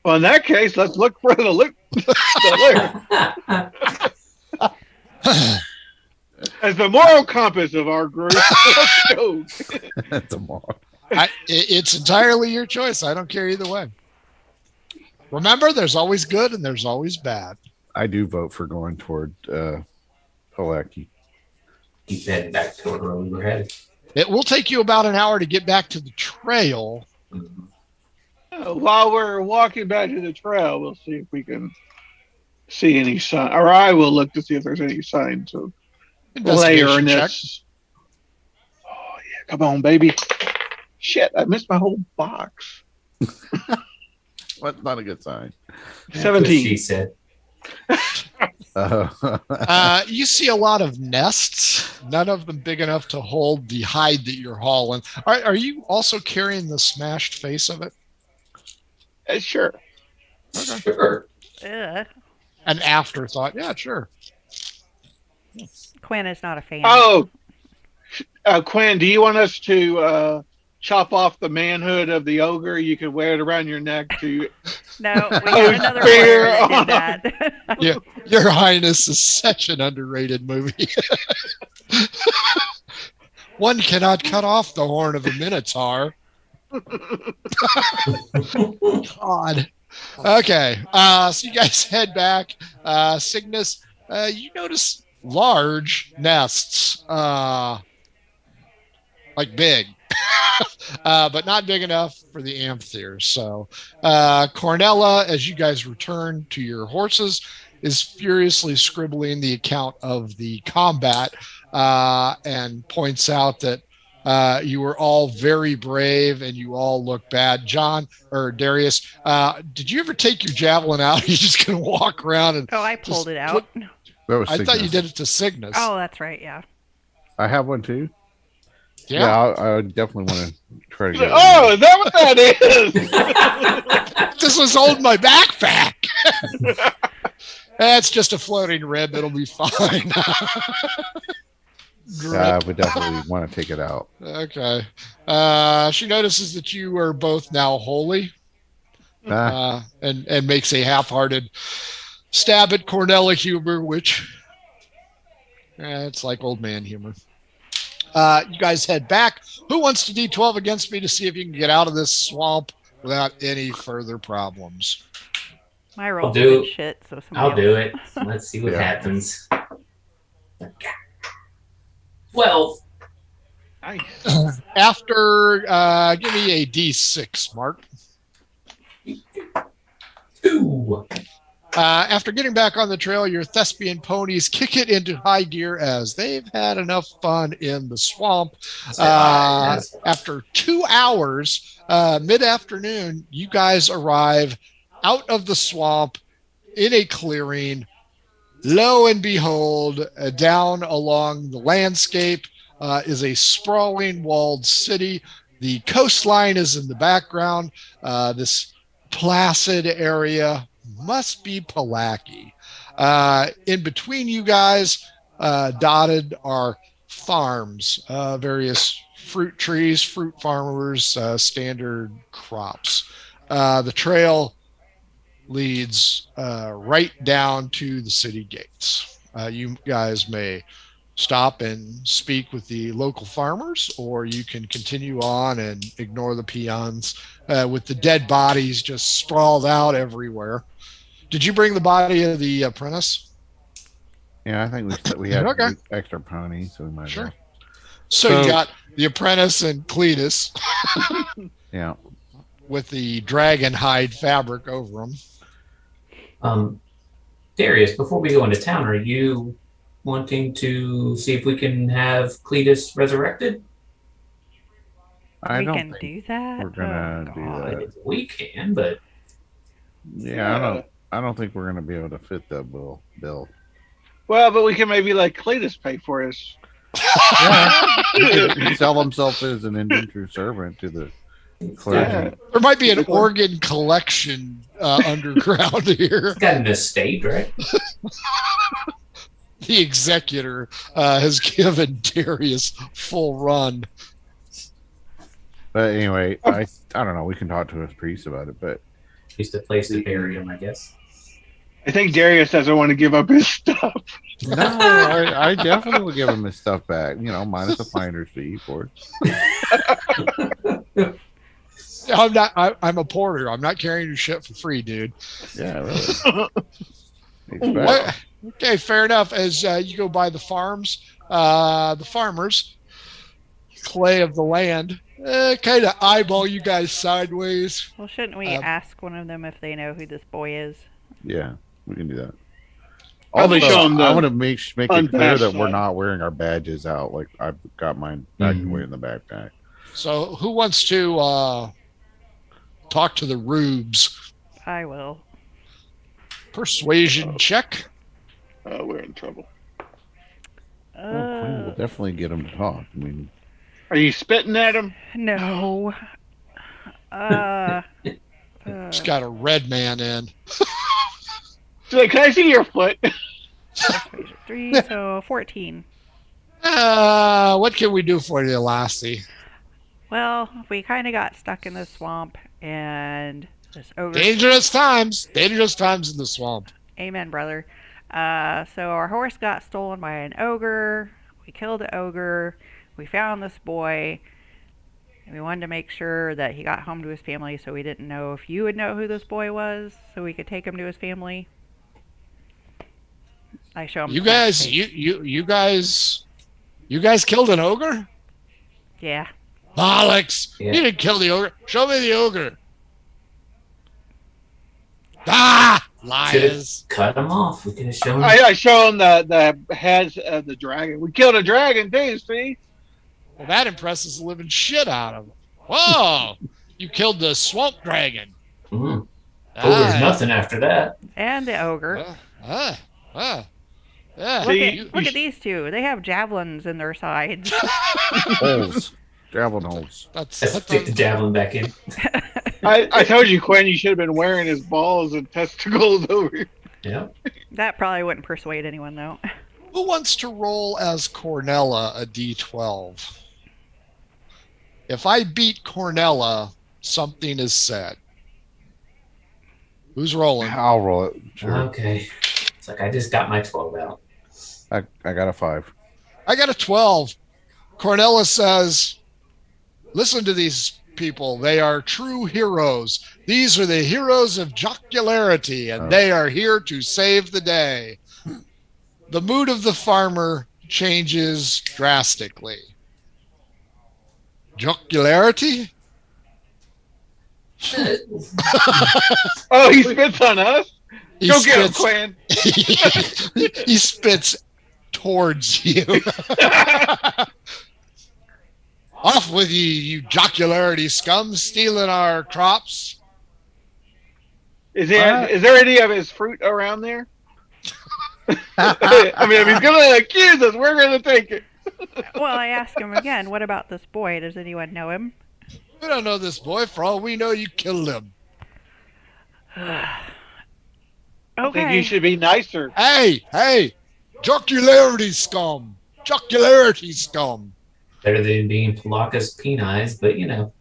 Well, in that case, let's look for the loot. The lair. As the moral compass of our group, let's go. Tomorrow. It's entirely your choice. I don't care either way. Remember, there's always good and there's always bad. I do vote for going toward Palaki. keep heading back toward where we were headed. It will take you about an hour to get back to the trail. While we're walking back to the trail, we'll see if we can see any sign, or I will look to see if there's any signs of Investigation check. layerness. Oh yeah, come on, baby! Shit, I missed my whole box. What's not a good sign? That's what 17. she said. You see a lot of nests, none of them big enough to hold the hide that you're hauling. Are you also carrying the smashed face of it? Sure. Sure. Ugh. An afterthought. Yeah, sure. Quinn is not a fan. Oh, Quinn, do you want us to chop off the manhood of the ogre? You could wear it around your neck to. No, we got another Fair lawyer that on. did that. Yeah, Your Highness is such an underrated movie. One cannot cut off the horn of a minotaur. God. Okay. So you guys head back. Cygnus, you notice large nests. Like big. But not big enough for the amphitheater. So Cornella, as you guys return to your horses, is furiously scribbling the account of the combat and points out that you were all very brave and you all look bad. John or Darius, did you ever take your javelin out? You're just going to walk around and. Oh, I pulled it out. That was I thought you Cygnus. did it to Cygnus. Oh, that's right. Yeah. I have one too. Yeah. I definitely want to try to get Oh, is that what that is? Just was holding my backpack. That's just a floating rib. It'll be fine. I would definitely want to take it out. Okay. She notices that you are both now holy and makes a half-hearted stab at Cornella humor, which it's like old man humor. You guys head back. Who wants to D12 against me to see if you can get out of this swamp without any further problems? My roll's do- good shit, so somebody I'll else. do it. Let's see what Yeah. happens. 12. Nice. After, give me a D6, Mark. 2. After getting back on the trail, your thespian ponies kick it into high gear as they've had enough fun in the swamp. After 2 hours, mid-afternoon, you guys arrive out of the swamp in a clearing. Lo and behold, down along the landscape is a sprawling walled city. The coastline is in the background. This placid area must be Palaki. In between you guys, dotted are farms, various fruit trees, fruit farmers, standard crops. The trail leads right down to the city gates. You guys may stop and speak with the local farmers, or you can continue on and ignore the peons with the dead bodies just sprawled out everywhere. Did you bring the body of the apprentice? Yeah, I think we had Okay. extra pony, so we might. Sure. Well. So you got the apprentice and Cletus Yeah. with the dragon hide fabric over them. Darius, before we go into town, are you wanting to see if we can have Cletus resurrected? I We don't can think do that. we're gonna Oh, do God. that. We can, but Yeah, I don't think we're gonna be able to fit that bill. Well, but we can maybe let Cletus pay for us. He could sell himself as an indentured servant to the clergy. Yeah. There might be an organ collection underground here. he's got an estate, right? The executor has given Darius full run. But anyway, I don't know. We can talk to his priest about it, but Just a place to bury him, I guess. I think Darius doesn't want to give up his stuff. no, I definitely will give him his stuff back. Minus the finder's fee for it. I'm a porter. I'm not carrying your shit for free, dude. Yeah, really. What, Okay, fair enough. As you go by the farms, the farmers, clay of the land, kind of eyeball you guys sideways. Well, shouldn't we ask one of them if they know who this boy is? Yeah, we can do that. Probably Also, show 'em the I want to make it clear unpatched that we're side. not wearing our badges out. Like I've got mine back away in the backpack. So, who wants to talk to the rubes? I will. Persuasion check. We're in trouble. Well, Quinn will definitely get them to talk. I mean, Are you spitting at him? No. Just got a red man in. She's like, can I see your foot? 3, so 14. What can we do for you, lassie? Well, we kind of got stuck in the swamp, and this ogre. Dangerous times. Dangerous times in the swamp. Amen, brother. So our horse got stolen by an ogre. We killed the ogre. We found this boy. And we wanted to make sure that he got home to his family, so we didn't know if you would know who this boy was, so we could take him to his family. I show him. You guys, you guys killed an ogre? Yeah. Alex, Yeah. you didn't kill the ogre. Show me the ogre. Ah, Should have liars. cut him off. We could have shown him. I show him the heads of the dragon. We killed a dragon too, see? Well, that impresses the living shit out of him. Whoa, you killed the swamp dragon. Mhm. Oh, there's Ah, nothing after that. And the ogre. yeah. Look, See, look at these two. They have javelins in their sides. holes, javelin holes. That's Stick the javelin back in. I told you, Quinn, you should have been wearing his balls and testicles over. Yeah. That probably wouldn't persuade anyone, though. Who wants to roll as Cornella a d12? If I beat Cornella, something is said. Who's rolling? I'll roll it. Sure. Okay. It's like I just got my 12 out. I got a 5. I got a 12. Cornella says, listen to these people. They are true heroes. These are the heroes of jocularity, and they are here to save the day. The mood of the farmer changes drastically. Jocularity? Oh, he spits on us? He Go get him, spits- Quinn. he spits towards you. Off with you, you jocularity scum, stealing our crops. Is there any of his fruit around there? I mean, if he's going to accuse us, we're going to take it. Well, I asked him again, what about this boy? Does anyone know him? We don't know this boy. For all we know, you killed him. I think Okay. you should be nicer. Hey, jocularity scum. Jocularity scum. Better than being Palaka's penized, but you know.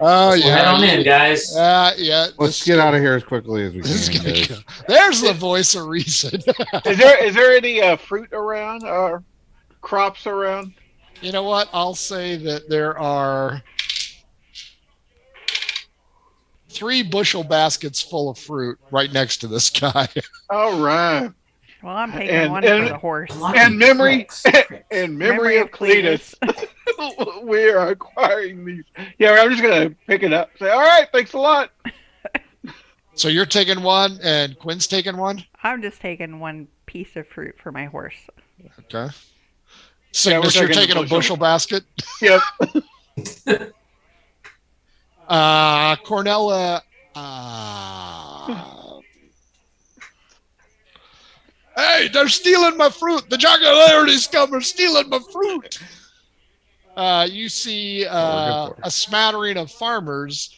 Oh, We'll head on in, guys. Yeah. Let's get out of here as quickly as we This is can. gonna guys. go. There's the voice of reason. Is there any fruit around or crops around? You know what? I'll say that there are 3 bushel baskets full of fruit right next to this guy. All right. Well, I'm taking And- one and- for the horse. And memory, Tricks. in memory of Cletus, we are acquiring these. Yeah, I'm just gonna pick it up. Say, all right, thanks a lot. So you're taking one, and Quinn's taking one. I'm just taking one piece of fruit for my horse. Okay. Cygnus, we're you're taking taking a a bushel basket. Yep. Cornella. Hey, they're stealing my fruit. The jocularity scum are stealing my fruit. You see a smattering of farmers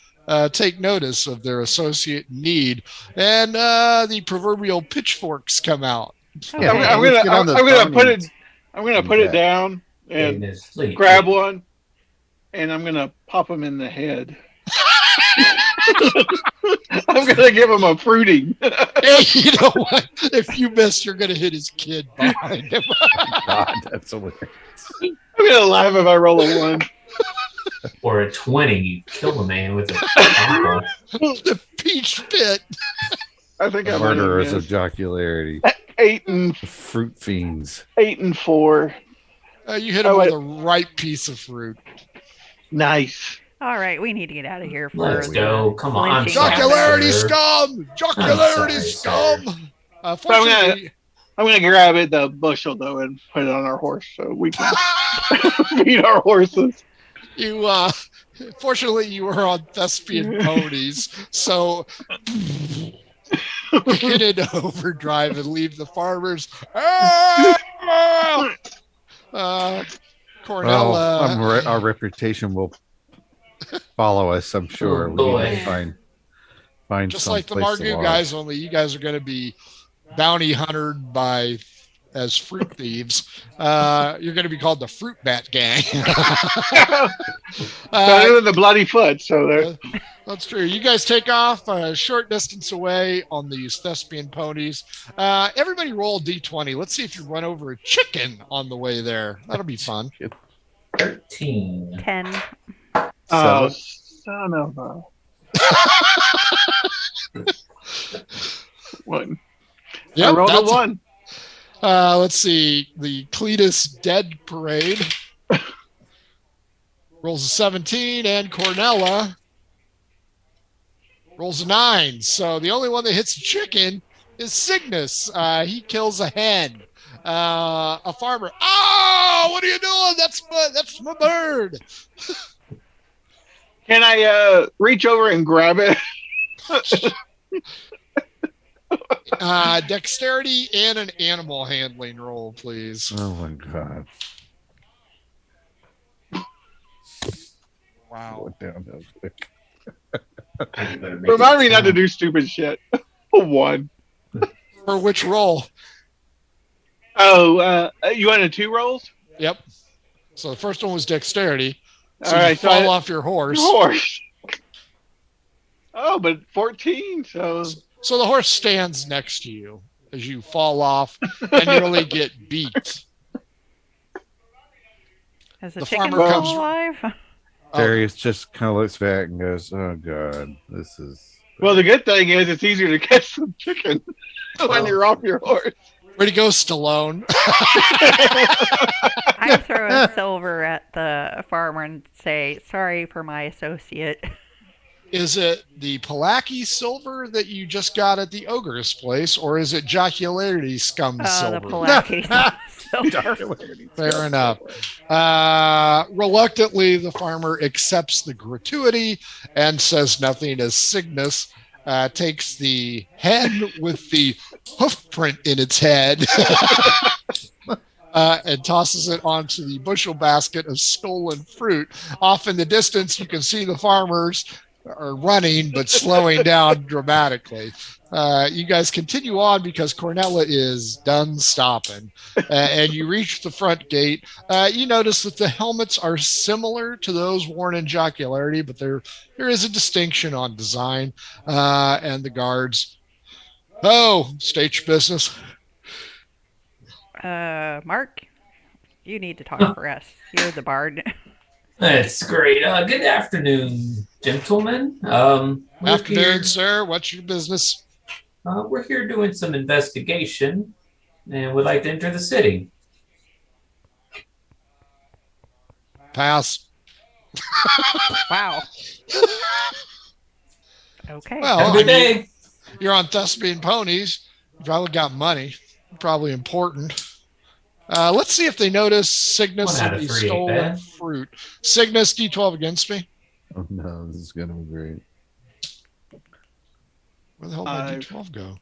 take notice of their associate in need, and the proverbial pitchforks come out. Yeah, Okay. I'm let's get on the gonna put farming. it. I'm gonna put it down and In his sleep. grab one, and I'm gonna pop him in the head. I'm gonna give him a fruiting. Hey, you know what? If you miss, you're going to hit his kid behind him. God, that's hilarious. I'm gonna laugh if I roll a 1. Or a 20, you kill a man with a apple. The peach pit. I think I might have Murderers of missed. jocularity. 8 Fruit fiends. and 4. You hit him Oh, with wait. the right piece of fruit. Nice. All right, we need to get out of here. For Let's the go. Come on. I'm lynching sorry, Jocularity sir. scum! Jocularity sorry, scum! I'm Fortunately, gonna grab it, the bushel though, and put it on our horse so we can feed our horses. you fortunately you were on thespian ponies, so hit into overdrive and leave the farmers. Well, Cornella, our reputation will follow us, I'm sure. Oh, We boy. need to find just some like the place to Margoo lodge. guys, only you guys are going to be bounty hunted by as fruit thieves. You're going to be called the Fruit Bat Gang. Better than the bloody foot. So there. That's true. You guys take off a short distance away on these thespian ponies. Everybody roll a d20. Let's see if you run over a chicken on the way there. That'll be fun. 13. 10. Oh, Seven. son of a. One. I Yep, rolled a that's- 1. Let's see. The Cletus Dead Parade rolls a 17, and Cornella rolls a 9. So the only one that hits a chicken is Cygnus. He kills a hen. A farmer. Oh, what are you doing? That's my bird. Can I reach over and grab it? Dexterity and an animal handling roll, please. Oh my god. Wow. Went down that quick. Remind me not to do stupid shit. 1. For which roll? Oh, you wanted 2 rolls? Yep. So the first one was dexterity. So All you right, so fall I- off your horse. Horse. Oh, but 14. So So the horse stands next to you as you fall off and nearly get beat. Is the The chicken farmer still comes- alive? Darius just kind of looks back and goes, "Oh god, this is." well, the good thing is it's easier to catch some chicken when you're off your horse. Where'd he go, Stallone? I throw a silver at the farmer and say, "Sorry for my associate." Is it the Palaki silver that you just got at the ogre's place, or is it jocularity scum The silver? Pulaski silver. Fair enough. Reluctantly, the farmer accepts the gratuity and says nothing as Cygnus takes the hen with the hoof print in its head and tosses it onto the bushel basket of stolen fruit. Off in the distance, you can see the farmers are running but slowing down dramatically. You guys continue on because Cornella is done stopping, and you reach the front gate. You notice that the helmets are similar to those worn in Jocularity, but there is a distinction on design, and the guards. Oh, state your business. Mark, you need to talk for us. You're the bard. That's great. Good afternoon, gentlemen. We're Afternoon, here- sir. What's your business? We're here doing some investigation and would like to enter the city. Pass. Wow. Okay. Well, Have a good day. You're on Thespian Ponies. You probably got money. Probably important. Let's see if they notice Cygnus 1 out and of the 3 ain't stolen bad. fruit. Cygnus, D12 against me. Oh no, this is gonna be great. Where the hell did my 5. D12 go?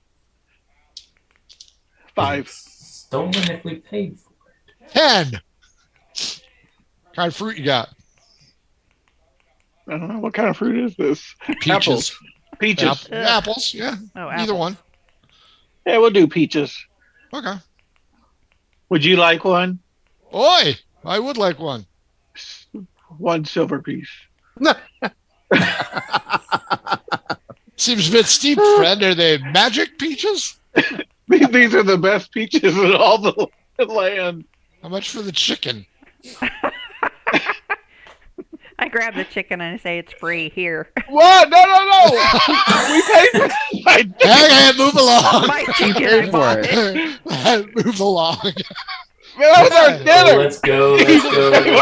5. Stolen if we paid for 10. What kind of fruit you got? I don't know what kind of fruit is this. Peaches. Apples. Peaches. Apples, yeah. Oh, Either apples. one. Yeah, we'll do peaches. Okay. Would you like one? Oi! I would like one. 1 silver piece. Seems a bit steep, friend. Are they magic peaches? These are the best peaches in all the land. How much for the chicken? I grab the chicken and I say it's free here. What? No. We paid for it. Hey, move along. My chicken. I for bought it. it. Move along. That was our dinner. Let's go. Our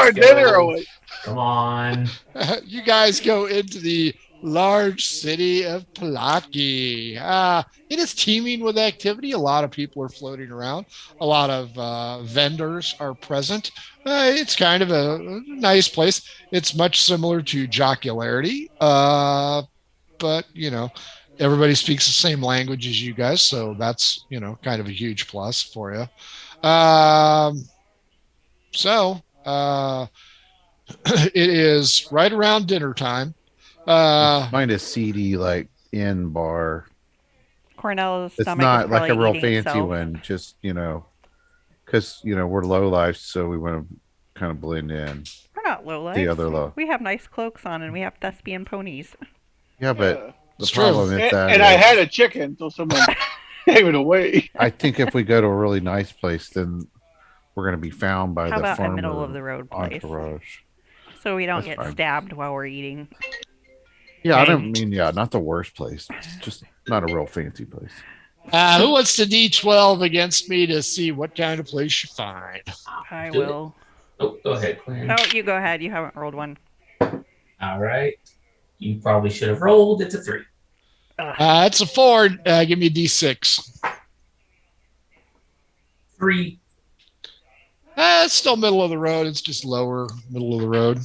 Let's dinner go. away. Come on. You guys go into the large city of Palaki. It is teeming with activity. A lot of people are floating around. A lot of vendors are present. It's kind of a nice place. It's much similar to Jocularity, but everybody speaks the same language as you guys, so that's kind of a huge plus for you. It is right around dinner time. Find a seedy inn bar. Cornella's It's stomach not is like a probably real eating fancy itself. one. Just because we're low life, so we want to kind of blend in. We're not low life. The other low. We have nice cloaks on and we have thespian ponies. Yeah, but Yeah. the It's true. problem is that And I had a chicken until someone gave it away. I think if we go to a really nice place, then we're going to be found by How the about a farmer middle of the road place? entourage. So we don't That's get fine. stabbed while we're eating. Yeah, I Okay. don't mean not the worst place. It's just not a real fancy place. Who wants to D12 against me to see what kind of place you find? I Do it. will. Oh, go ahead, Quinn. Oh, you go ahead. You haven't rolled one. All right. You probably should have rolled. It's a 3. It's a 4. Give me a D6. 3. It's still middle of the road. It's just lower middle of the road.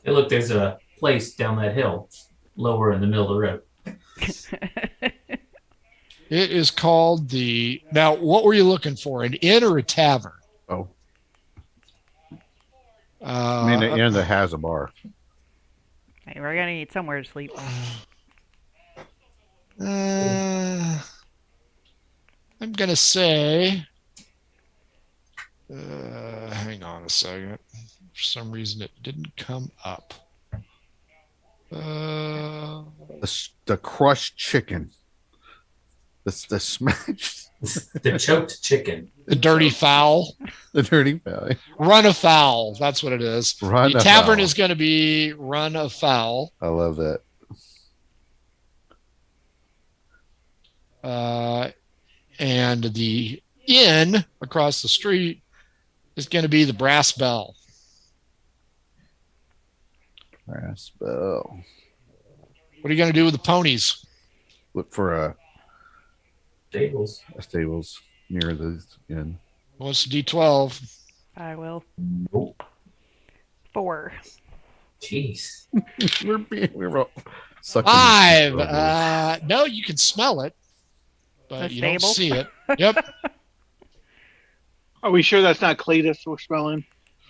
Hey, look, there's a place down that hill, lower in the middle of the road. It is called the. Now, what were you looking for? An inn or a tavern? Oh, I mean, the inn that has a bar. Hey, we're gonna need somewhere to sleep. I'm gonna say. Hang on a second. For some reason, it didn't come up. The crushed chicken. The smashed. The choked chicken. The dirty fowl. The dirty belly. Run afoul. That's what it is. Run The tavern afoul. is going to be run afoul. I love that. And the inn across the street is going to be the Brass Bell. Brass bell. What are you going to do with the ponies? Look for a Stables. stables near the inn. What's the D12? I will. Nope. 4. Jeez. we're all sucking. 5. No, you can smell it, but The you don't stable? see it. Yep. Are we sure that's not Cletus we're smelling?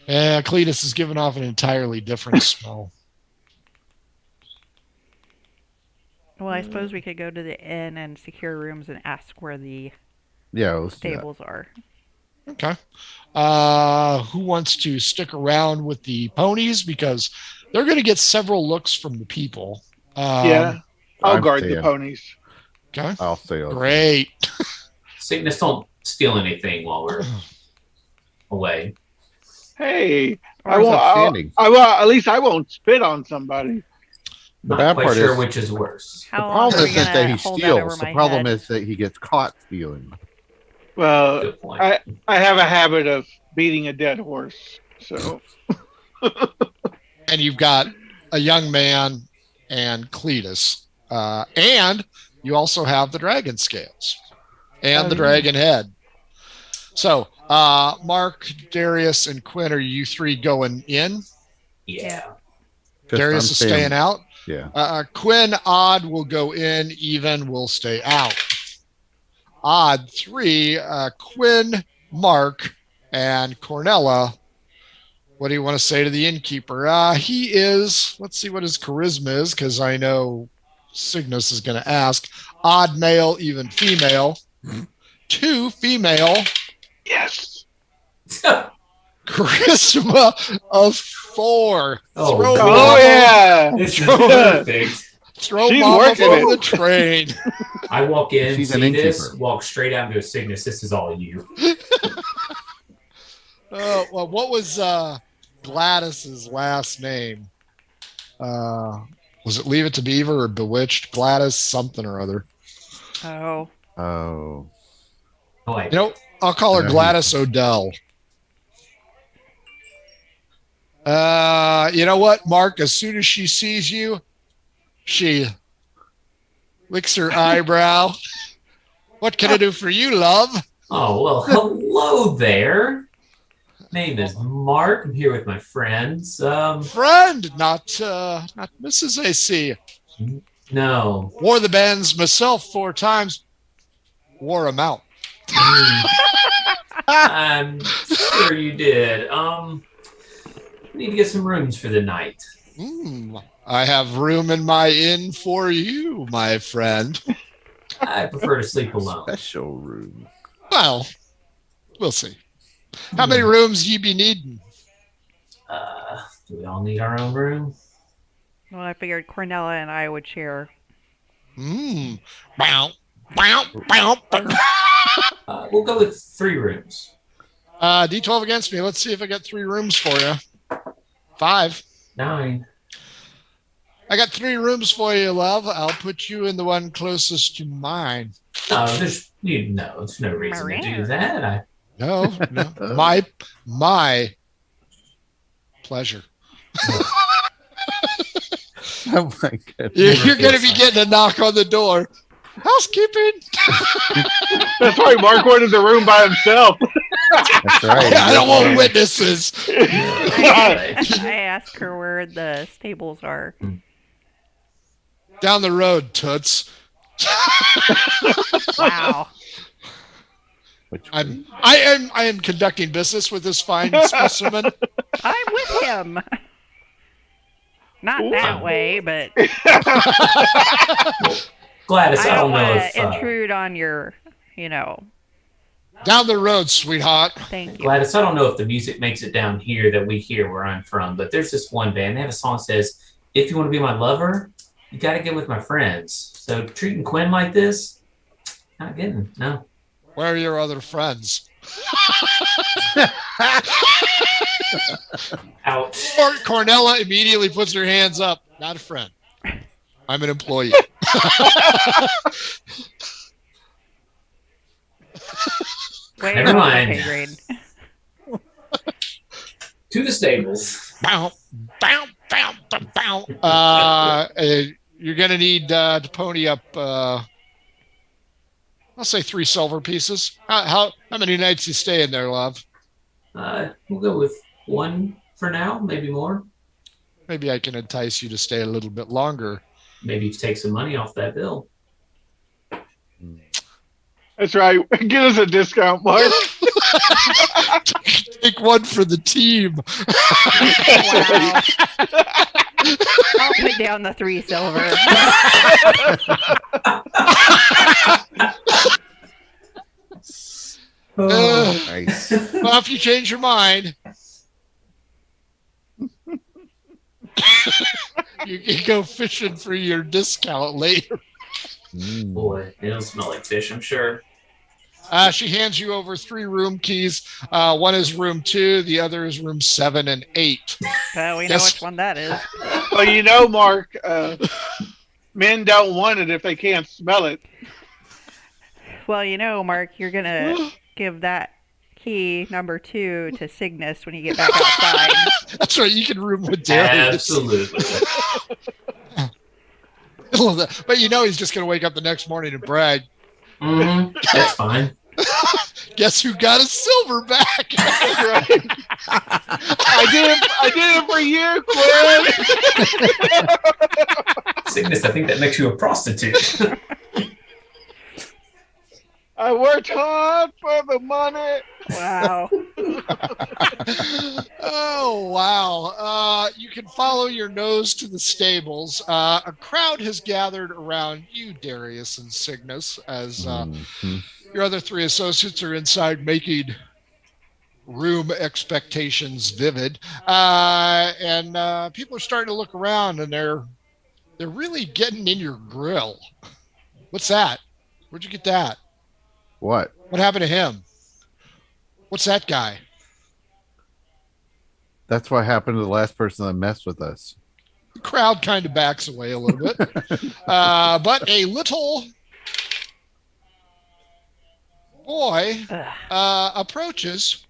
Yeah, Cletus is giving off an entirely different smell. Well, I suppose we could go to the inn and secure rooms and ask where the Yeah, let's do that. stables are. Okay. Who wants to stick around with the ponies? Because they're going to get several looks from the people. Yeah. I'll I'm guard the staying. ponies. Okay. I'll stay. Great. Cygnus, don't steal anything while we're away. Hey, Or I is won't. it standing? I will. At least I won't spit on somebody. The Not bad quite part sure is which is worse. How the long problem are we isn't that gonna he hold that over steals. The my problem head? is that he gets caught stealing. Well, Good point. I have a habit of beating a dead horse. So And you've got a young man and Cletus. And you also have the dragon scales and the dragon head. So, Mark, Darius, and Quinn, are you three going in? Yeah. Just Darius I'm is staying out. Yeah. Quinn, Odd will go in. Even will stay out. Odd 3, Quinn, Mark, and Cornella. What do you want to say to the innkeeper? He is, let's see what his charisma is, because I know Cygnus is going to ask. Odd male, even female. 2 female. yes. Charisma of 4. Oh, Throw God. Oh mama- yeah. This is perfect. Throw She's mama working from it. the train. I walk in, She's an see this, innkeeper. walk straight out and go, Cygnus, this is all you. Well, what was Gladys's last name. Was it Leave It to Beaver or Bewitched? Gladys something or other. Oh, Oh. Oh, You know, I'll call her Yeah. Gladys Odell. You know what, Mark? As soon as she sees you, she licks her eyebrow. What can I do for you, love? Oh, well, hello there. Name is Mark. I'm here with my friends. Friend, not Mrs. AC. No. Wore the bands myself 4 times. Wore them out. I'm sure you did. Need to get some rooms for the night. I have room in my inn for you, my friend. I prefer to sleep alone. Special room. Well, we'll see. How many rooms you be needing? Do we all need our own room? well, I figured Cornella and I would share. Bow, bow, bow, bow. We'll go with 3 rooms. D12 against me. Let's see if I got 3 rooms for you. 5. 9. I got 3 rooms for you, love. I'll put you in the one closest to mine. There's no reason to do that. No, my pleasure. Oh my goodness. You're going to be getting a knock on the door. Housekeeping. That's right. Mark wanted the room by himself. That's right. I don't want witnesses. I asked her where the stables are. Down the road, toots. Wow. Which I am conducting business with this fine specimen. I'm with him. Not that way, but Gladys, I I don't don't know want if to intrude on your, Down the road, sweetheart. thank you. Gladys, I don't know if the music makes it down here that we hear where I'm from, but there's this one band. They have a song that says, "If you want to be my lover, you got to get with my friends." So treating Quinn like this, not getting no. Where are your other friends? Ouch. Or Cornella immediately puts her hands up. Not a friend. I'm an employee. Way Never above the mind. pay grade. To the stables. Bow, bow, bow, bow, bow. You're going to need to pony up, I'll say 3 silver pieces. How many nights you stay in there, love? We'll go with 1 for now, maybe more. Maybe I can entice you to stay a little bit longer. Maybe take some money off that bill. That's right. Get us a discount, Mark. Take 1 for the team. Wow. I'll put down the 3 silver. nice. Well, if you change your mind, you can go fishing for your discount later. Boy, it'll smell like fish, I'm sure. She hands you over 3 room keys. One is room 2, the other is room 7 and 8. We know Yes. which one that is. Well, Mark, men don't want it if they can't smell it. Well, Mark, you're going to give that key number 2 to Cygnus when you get back outside. That's right, you can room with Darius. Absolutely. But he's just going to wake up the next morning and brag. That's fine. Guess who got a silver back? That's right. I did it for you, Quinn. Cygnus, I think that makes you a prostitute. I worked hard for the money. Wow. Oh, wow. You can follow your nose to the stables. A crowd has gathered around you, Darius and Cygnus, as your other 3 associates are inside making room expectations vivid. And people are starting to look around, and they're really getting in your grill. What's that? Where'd you get that? What? What happened to him? What's that guy? That's what happened to the last person that messed with us. The crowd kind of backs away a little bit. But a little boy approaches.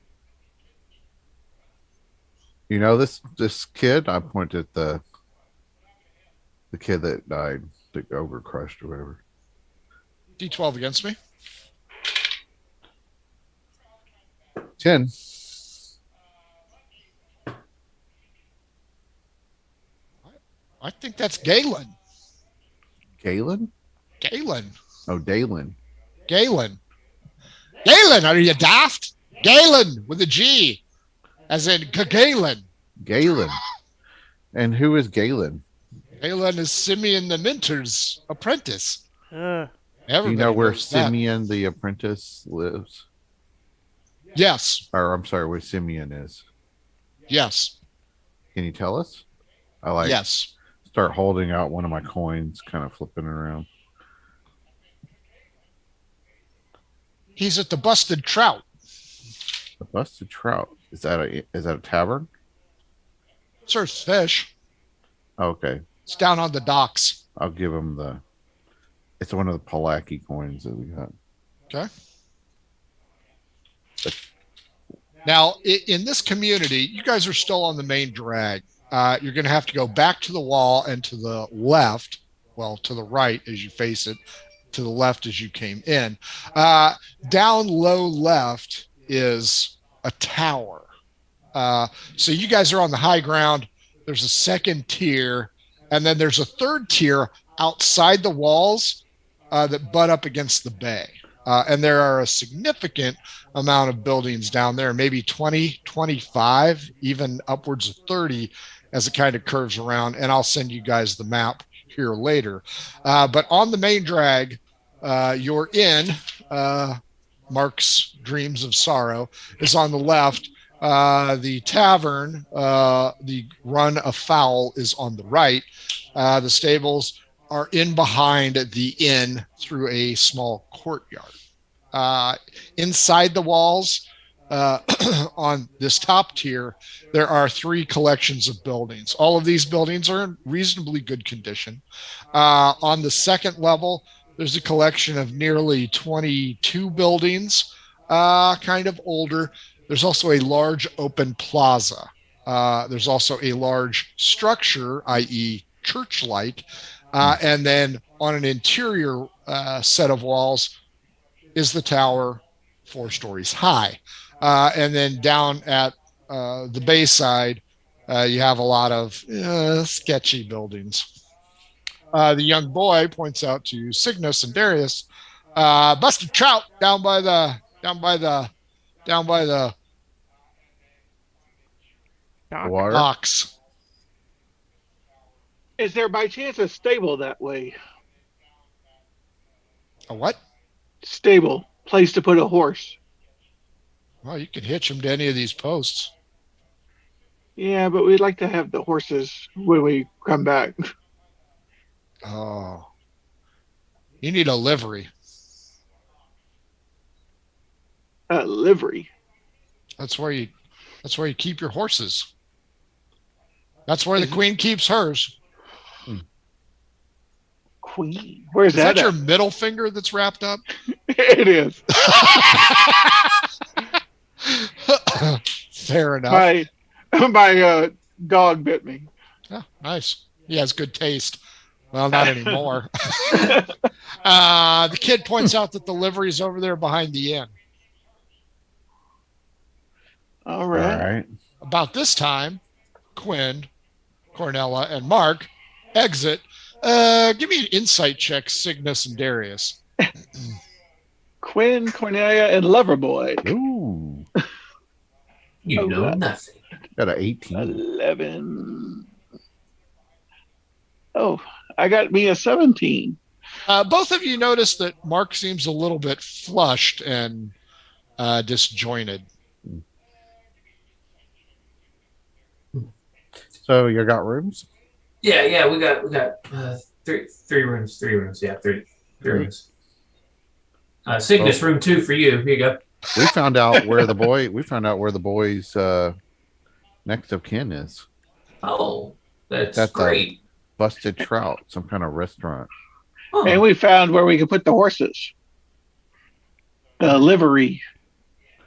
You know this kid? I pointed at the kid that died, the ogre crushed or whatever. D12 against me. 10. I think that's Galen. Galen? Galen. Oh, Dalen. Galen. Galen, are you daft? Galen with a G, as in Galen. Galen. And who is Galen? Galen is Simeon the Minter's apprentice. Ugh. Do you Everybody know where knows that. Simeon the apprentice lives? Yes. Or I'm sorry, where Simeon is. Yes. Can you tell us? I like Yes. start holding out one of my coins, kind of flipping it around. He's at the Busted Trout. The busted trout. Is that a tavern? Serves fish. Okay. It's down on the docks. I'll give him it's one of the Palaki coins that we got. Okay. Now, in this community, you guys are still on the main drag. You're going to have to go back to the wall and to the left, well, to the right as you face it, to the left as you came in. Down low left is a tower. So you guys are on the high ground. There's a second tier, and then there's a third tier outside the walls that butt up against the bay. And there are a significant amount of buildings down there, maybe 20, 25, even upwards of 30 as it kind of curves around. And I'll send you guys the map here later. But on the main drag, you're in Mark's Dreams of Sorrow is on the left. The tavern, the Run Afoul is on the right. The stables are in behind the inn through a small courtyard. Inside the walls, on this top tier, there are 3 collections of buildings. All of these buildings are in reasonably good condition. On the second level, there's a collection of nearly 22 buildings, kind of older. There's also a large open plaza. There's also a large structure, i.e. church-like. And then on an interior set of walls is the tower, 4 stories high. And then down at the bay side, you have a lot of sketchy buildings. The young boy points out to Cygnus and Darius, busted trout down by the Water. docks. Is there by chance a stable that way? A what? Stable. Place to put a horse. Well, you can hitch them to any of these posts. Yeah, but we'd like to have the horses when we come back. Oh, you need a livery. A livery. That's where you keep your horses. That's where the queen keeps hers. Queen. Where's Is that that? your middle finger that's wrapped up? It is. Fair enough. My dog bit me. Oh, nice. He has good taste. Well, not anymore. The kid points out that the livery is over there behind the inn. All All right. right. About this time, Quinn, Cornella, and Mark exit. Give me an insight check, Cygnus and Darius. Quinn, Cornelia, and Loverboy. Ooh. You know nothing. Got an 18. 11. Oh, I got me a 17. Both of you notice that Mark seems a little bit flushed and disjointed. So you got rooms? Yeah, we got three rooms. Yeah, three rooms. Cygnus, room 2 for you. Here you go. We found out where the boys next of kin is. Oh, that's That's great. Busted Trout, some kind of restaurant. Huh. And we found where we could put the horses. The livery.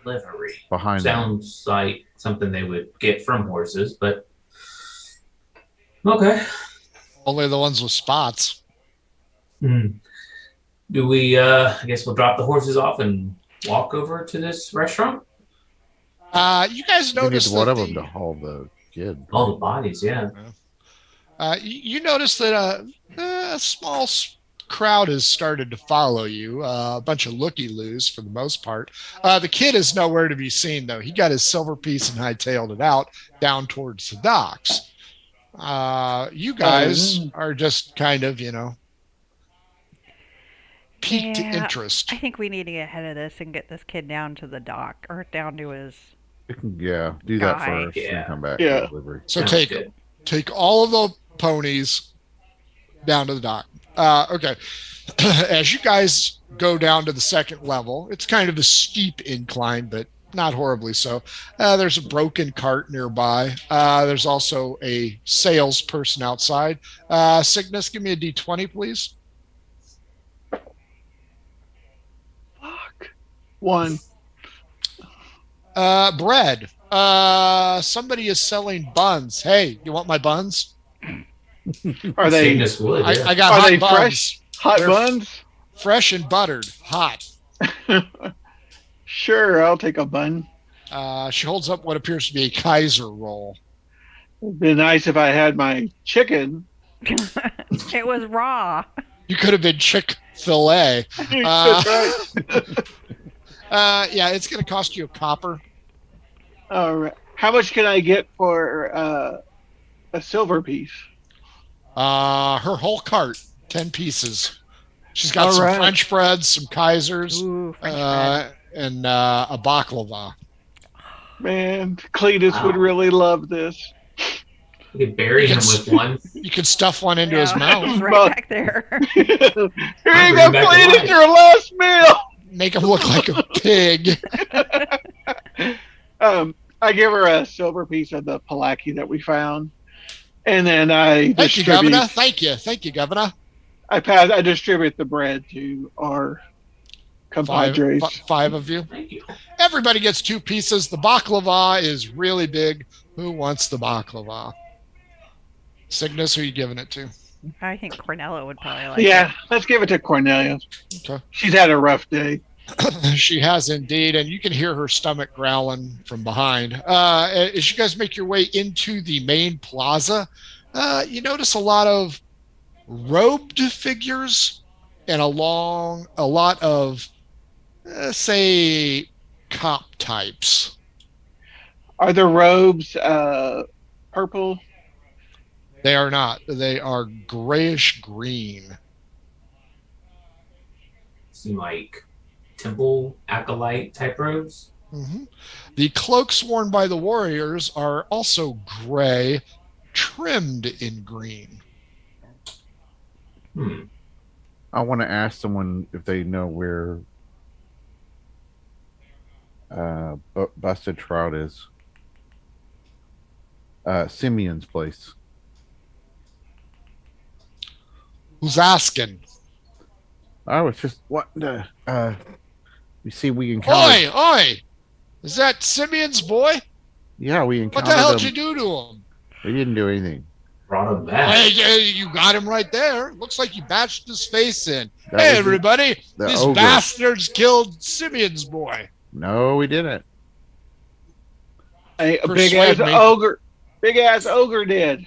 Livery. Behind Sounds like something they would get from horses, but okay. Only the ones with spots. Hmm. Do we I guess we'll drop the horses off and walk over to this restaurant? You guys We need noticed one that of them the- to haul the kid. All the bodies, yeah. you notice that a small crowd has started to follow you. A bunch of looky-loos for the most part. The kid is nowhere to be seen, though. He got his silver piece and hightailed it out down towards the docks. You guys are just kind of, piqued Yeah. interest. I think we need to get ahead of this and get this kid down to the dock or down to his. Yeah, do that Guy. first Yeah. and come back Yeah. to delivery. So Sounds take good. all of the ponies down to the dock. Okay. As you guys go down to the second level, it's kind of a steep incline, but not horribly so. There's a broken cart nearby. There's also a salesperson outside. Cygnus, give me a D20, please. Fuck. 1. Bread. Somebody is selling buns. Hey, you want my buns? Are they Cygnus would, yeah. I got Are hot they buns. fresh? Hot They're- buns? Fresh and buttered. Hot. Sure, I'll take a bun. She holds up what appears to be a Kaiser roll. It'd be nice if I had my chicken. It was raw. You could have been Chick-fil-A. That's right. Yeah, it's going to cost you a copper. All right. How much can I get for a silver piece? Her whole cart, 10 pieces. She's got All some right. French breads, some Kaisers, Ooh, French bread. and a baklava. Man, Cletus would Wow. really love this. We could bury him with one. You could stuff one into his Yeah. mouth. It's right Well- back there. Here you go, Bring back the Cletus, life. your last meal. Make him look like a pig. I give her a silver piece of the palaki that we found, and then I Thank you, distribute. Governor. Thank you, Governor. I distribute the bread to our compadres. Five of you. Thank you. Everybody gets 2 pieces. The baklava is really big. Who wants the baklava? Cygnus, who are you giving it to? I think Cornella would probably like Yeah, let's give it to Cornelia. Okay. She's had a rough day. She has indeed, and you can hear her stomach growling from behind. As you guys make your way into the main plaza, you notice a lot of robed figures and a lot of, say, cop types. Are the robes purple? They are not. They are grayish green. Seem like temple acolyte type robes. Mhm. The cloaks worn by the warriors are also gray, trimmed in green. Hmm. I want to ask someone if they know where Busted Trout is. Simeon's place. Who's asking? I was just what the we see we encountered. Oi! Is that Simeon's boy? Yeah, we What encountered the hell did him. you do to him? We didn't do anything. Brought him back. Hey, you got him right there. Looks like you bashed his face in. That Hey, was everybody! the These ogre. bastards killed Simeon's boy. No, we didn't. A Persuade big ass me. ogre. Big ass ogre did.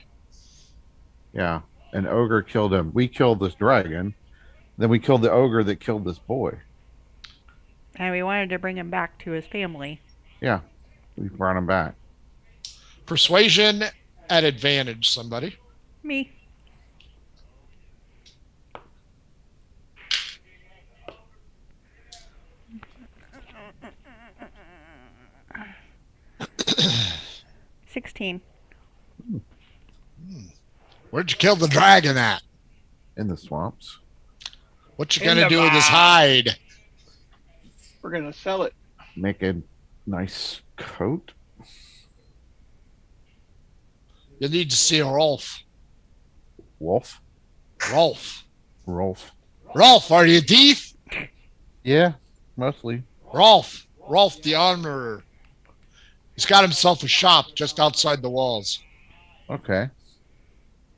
Yeah, an ogre killed him. We killed this dragon. Then we killed the ogre that killed this boy. And we wanted to bring him back to his family. Yeah, we brought him back. Persuasion at advantage, somebody. Me. $16. Where'd you kill the dragon at? In the swamps. What you In gonna the do with his box. hide? We're gonna sell it. Make a nice coat. You need to see Rolf. Wolf? Rolf. Rolf. Rolf, are you deaf? Yeah, mostly. Rolf. Rolf the armorer. He's got himself a shop just outside the walls. Okay.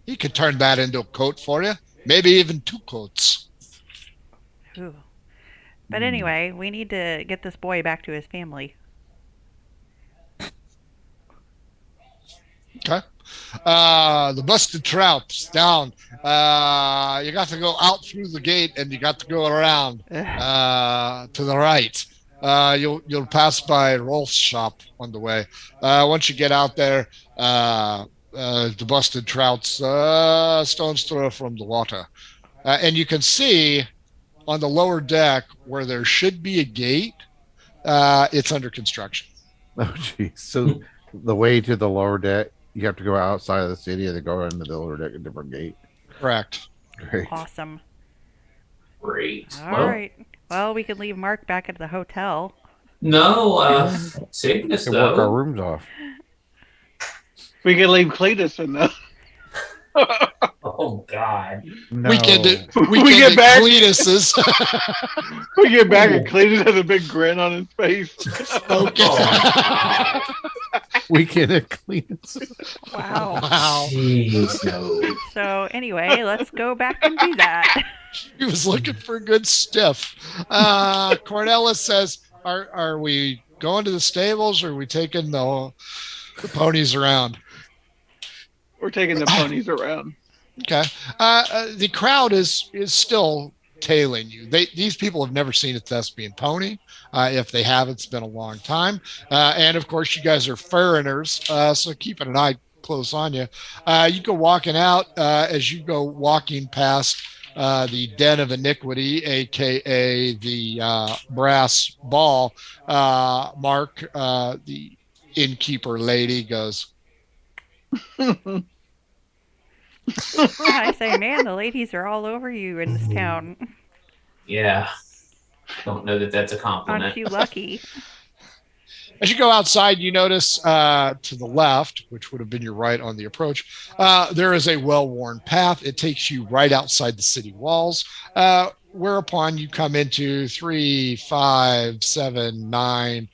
He could turn that into a coat for you. Maybe even 2 coats. Ooh. But anyway, we need to get this boy back to his family. Okay. The busted trout's down. You got to go out through the gate and you got to go around to the right. You'll pass by Rolf's shop on the way. Once you get out there, the busted trout's stone's throw from the water. And you can see on the lower deck where there should be a gate, it's under construction. Oh, geez. So the way to the lower deck, you have to go outside of the city and then go into the lower deck, a different gate. Correct. Great. Awesome. Great. All right. Well, we could leave Mark back at the hotel. No, Cygnus We can work our though. rooms off. We can leave Cletus in the. Oh God. No. We can We get at back- Cletus's. We get back and Cletus has a big grin on his face. Okay. Oh, We can clean it. Wow. Wow. Jeez, no. So anyway, let's go back and do that. He was looking for good stuff. Cornelis says, "Are we going to the stables, or are we taking the ponies around?" We're taking the ponies around. Okay. The crowd is still tailing you. These people have never seen a thespian pony. If they have, it's been a long time. And of course, you guys are foreigners, so keeping an eye close on you. You go walking out as you go walking past the Den of Iniquity, aka the Brass Ball. Mark, the innkeeper lady, goes, I say, man, the ladies are all over you in this town. Yeah. Don't know that that's a compliment. Aren't you lucky? As you go outside, you notice to the left, which would have been your right on the approach, there is a well-worn path. It takes you right outside the city walls, whereupon you come into 3, 5, 7, 9,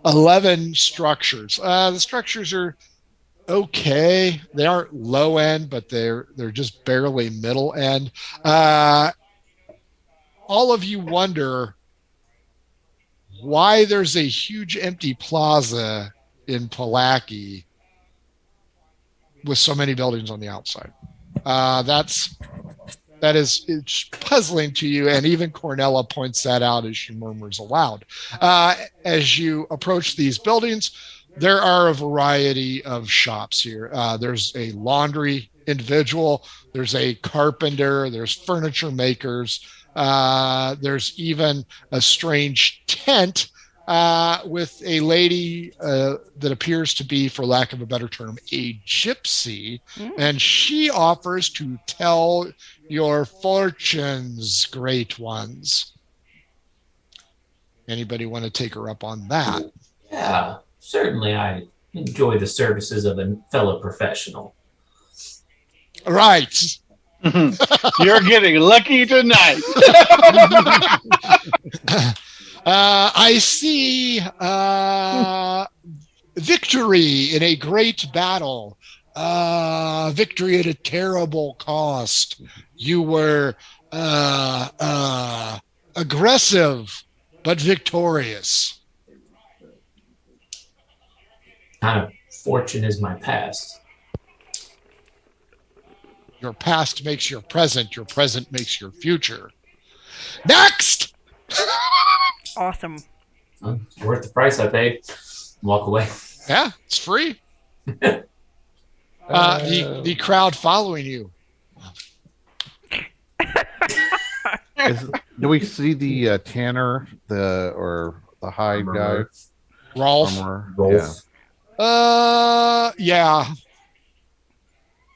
11 structures. The structures are okay. They aren't low end, but they're just barely middle end. All of you wonder why there's a huge empty plaza in Palacky with so many buildings on the outside. It's puzzling to you, and even Cornella points that out as she murmurs aloud. As you approach these buildings, there are a variety of shops here. There's a laundry individual, there's a carpenter, there's furniture makers, there's even a strange tent with a lady that appears to be, for lack of a better term, a gypsy, and she offers to tell your fortunes, great ones. Anybody want to take her up on that? Yeah, certainly I enjoy the services of a fellow professional. Right. You're getting lucky tonight. I see victory in a great battle. Victory at a terrible cost. You were aggressive, but victorious. Kind of fortune is my past. Your past makes your present makes your future. Next! Awesome. Well, worth the price I paid. Walk away. Yeah, it's free. The crowd following you. Do we see the tanner, or the hide guy? Rolf. Armorer? Rolf. Yeah. Yeah.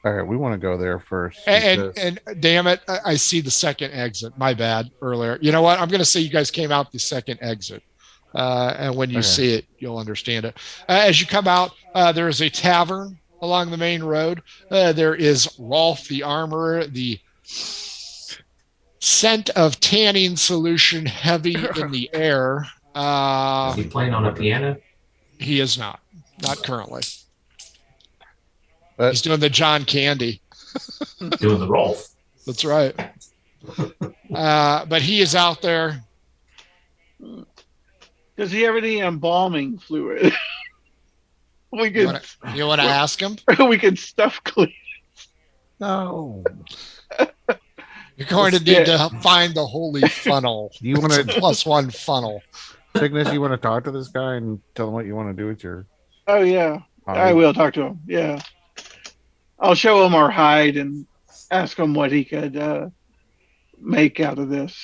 All right, we want to go there first. And because- damn it, I see the second exit. My bad earlier. You know what? I'm going to say you guys came out the second exit. And when you Okay. see it, you'll understand it. As you come out, there is a tavern along the main road. There is Rolf the armorer, the scent of tanning solution heavy in the air. Is he playing on a piano? He is not currently. But- He's doing the John Candy. Doing the Rolf. That's right. But he is out there. Does he have any embalming fluid? we could You want to ask him? we could stuff clean. No. You're going to need to find the holy funnel. You want It's a to +1 funnel. Cygnus? You want to talk to this guy and tell him what you want to do with your? Oh yeah, hobby? I will talk to him. Yeah, I'll show him our hide and ask him what he could make out of this.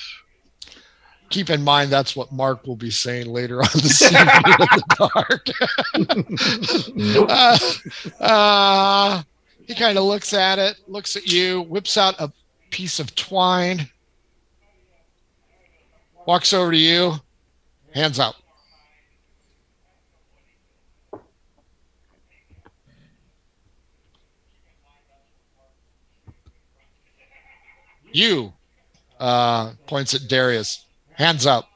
Keep in mind that's what Mark will be saying later on the scene in the dark. He kind of looks at it, looks at you, whips out a piece of twine, walks over to you, hands out. You, points at Darius, hands up.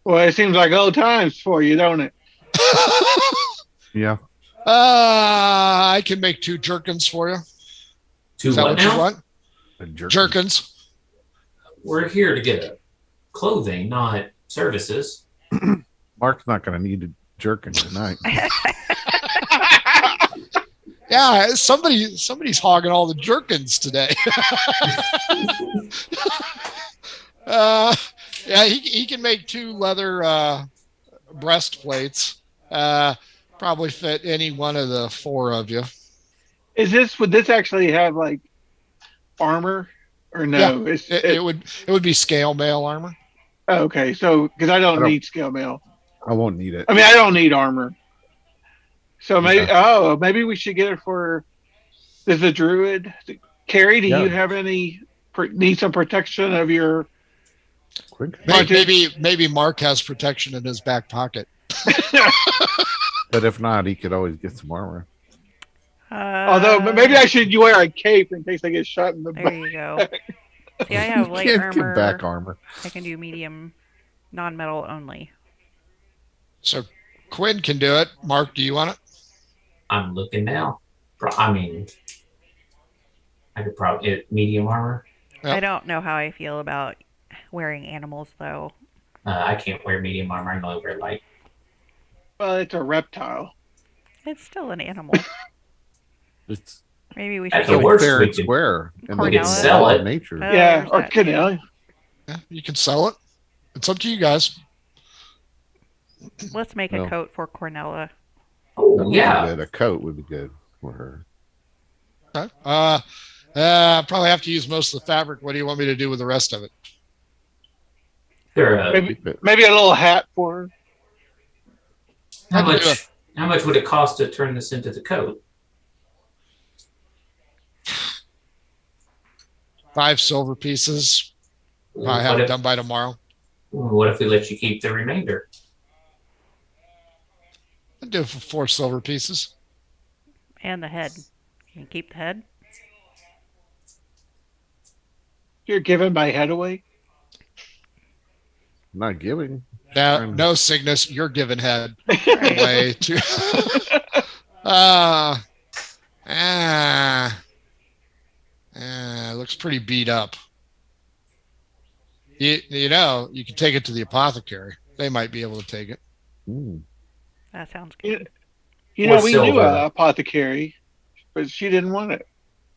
Well, it seems like old times for you, don't it? Yeah. I can make 2 jerkins for you. To Is that what what you now? want? A jerk. Jerkins. We're here to get clothing, not services. Mark's not going to need a jerkin tonight. Yeah, somebody's hogging all the jerkins today. Yeah, he can make 2 leather breastplates. Probably fit any one of the 4 of you. Would this actually have like armor or no? It would be scale mail armor. Oh, okay, so because I don't I don't- need scale mail. I won't need it. I mean, I don't need armor. So maybe Yeah. maybe we should get it for. There's a druid. Carrie, do Yeah. you have need some protection of your? Quick. Maybe Mark has protection in his back pocket. But if not, he could always get some armor. Although maybe I should wear a cape in case I get shot in the There back. you go. See, I have light Can't get armor. back armor. I can do medium, non-metal only. So Quinn can do it. Mark, do you want it? I'm looking now. I mean, I could probably medium armor. Yep. I don't know how I feel about wearing animals, though. I can't wear medium armor. I can only wear light. Well, it's a reptile. It's still an animal. It's Maybe we At should the get worst, fair we and could- square. And we they could sell law it. of Nature. Yeah, there's or that. canal. Yeah, you can sell it. It's up to you guys. Let's make No. a coat for Cornella. Oh, That would be yeah. good. A coat would be good for her. Okay. Probably have to use most of the fabric. What do you want me to do with the rest of it? There, Maybe, Keep it. maybe a little hat for her. how I can do much? How much would it cost to turn this into the coat? 5 silver pieces. I have What it if, done by tomorrow. what if we let you keep the remainder? I'll do it for 4 silver pieces. And the head. You can keep the head. You're giving my head away. Not giving. No, Cygnus, you're giving head Right. away to. Looks pretty beat up. You know, you can take it to the apothecary. They might be able to take it. Hmm. That sounds good. You know, Or we knew silver. a apothecary, but she didn't want it.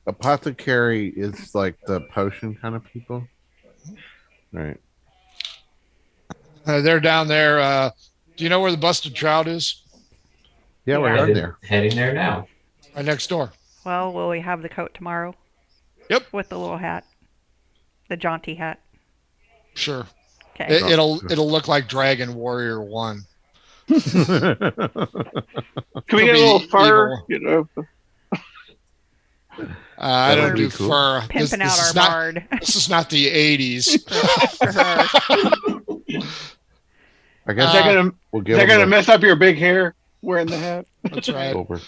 Apothecary is like the potion kind of people. Right. They're down there. Do you know where the busted trout is? Yeah, we're Yeah. on there. Heading there now. Right next door. Well, will we have the coat tomorrow? Yep. With the little hat. The jaunty hat. Sure. Okay. It'll look like Dragon Warrior 1. Can we It'll get a be little fur? evil. You know, I That don't would do be cool. fur. Pimping out our is not, bard. this is not the 80s. For her. I guess Is that gonna we'll is give that gonna them mess up your big hair wearing the hat? That's right. over.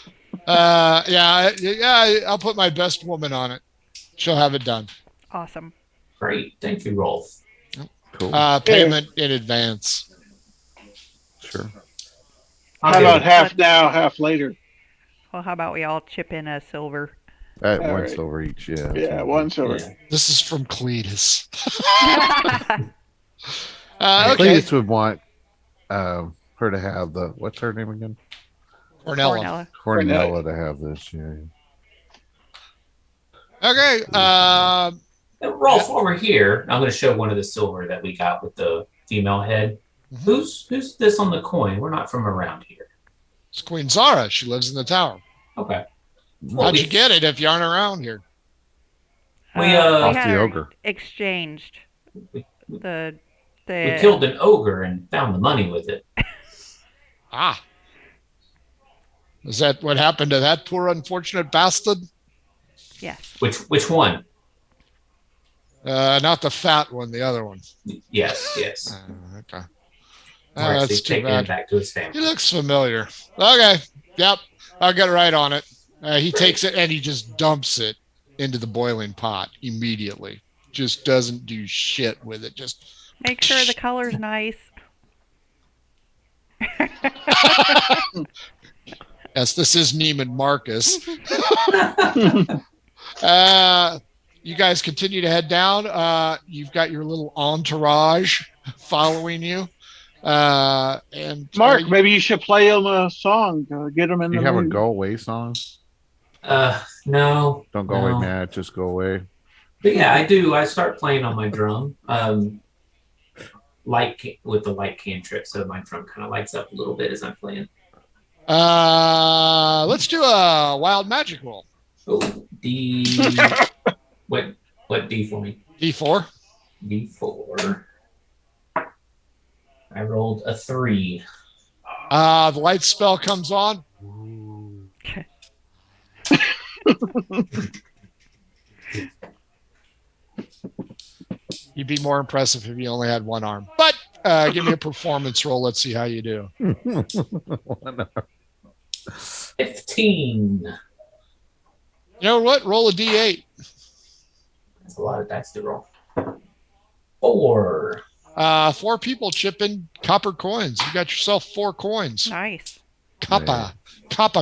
Yeah. I'll put my best woman on it. She'll have it done. Awesome. Great. Thank you, Rolf. Cool. Payment in advance. Sure. I'll How do about it. half now, half later? Well, how about we all chip in a silver? At All one right. silver each. Yeah. Yeah, one silver. Yeah. This is from Cletus. Hey, Okay. Cletus would want her to have the what's her name again? Ornella. Cornella to have this. Yeah. Okay. Rolf, while we're here, I'm going to show one of the silver that we got with the female head. Mhm. Who's this on the coin? We're not from around here. It's Queen Zara. She lives in the tower. Okay. How'd you get it if you aren't around here? We, Off had the her ogre. exchanged We the killed an ogre and found the money with it. Ah. Is that what happened to that poor unfortunate bastard? Yes. Which one? Not the fat one, the other one. Yes. Okay. All right, so That's he's too taking him bad. back to his He family. looks familiar. Okay. Yep. I'll get right on it. He takes it and he just dumps it into the boiling pot immediately. Just doesn't do shit with it. Just Make sure the color's nice. yes, this is Neiman Marcus. You guys continue to head down. You've got your little entourage following you. And Mark, maybe you should play them a song to get them in Do the you have a mood. go away song? No. Don't go away, Matt. Just go away. But yeah, I do. I start playing on my drum. With the light cantrip, so my drum kind of lights up a little bit as I'm playing. let's do a wild magic roll. Oh, D. What D for me? D4. D4. I rolled a 3. The light spell comes on. You'd be more impressive if you only had one arm. But give me a performance roll. Let's see how you do. 15. You know what? Roll a D8. That's a lot of dice to roll. 4. 4 people chip in copper coins. You got yourself 4 coins. Nice. Kappa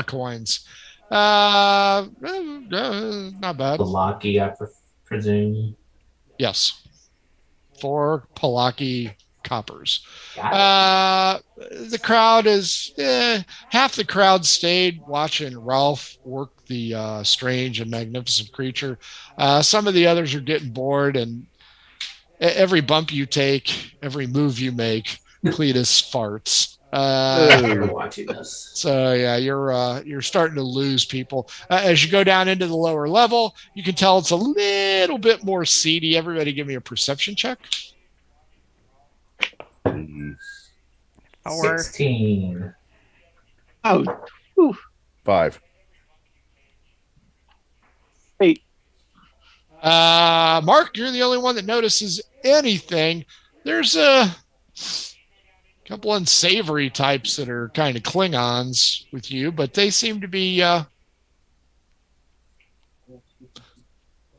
coins. Not bad. Balaki, I presume. Yes. 4 Palaki coppers. Got The crowd is half the crowd stayed watching Ralph work the strange and magnificent creature. Some of the others are getting bored, and every bump you take, every move you make, Cletus farts. You're watching this. So yeah, you're starting to lose people as you go down into the lower level. You can tell it's a little bit more seedy. Everybody, give me a perception check. 4. 16. Oh, 5. Mark, you're the only one that notices anything. There's a couple unsavory types that are kind of Klingons with you, but they seem to be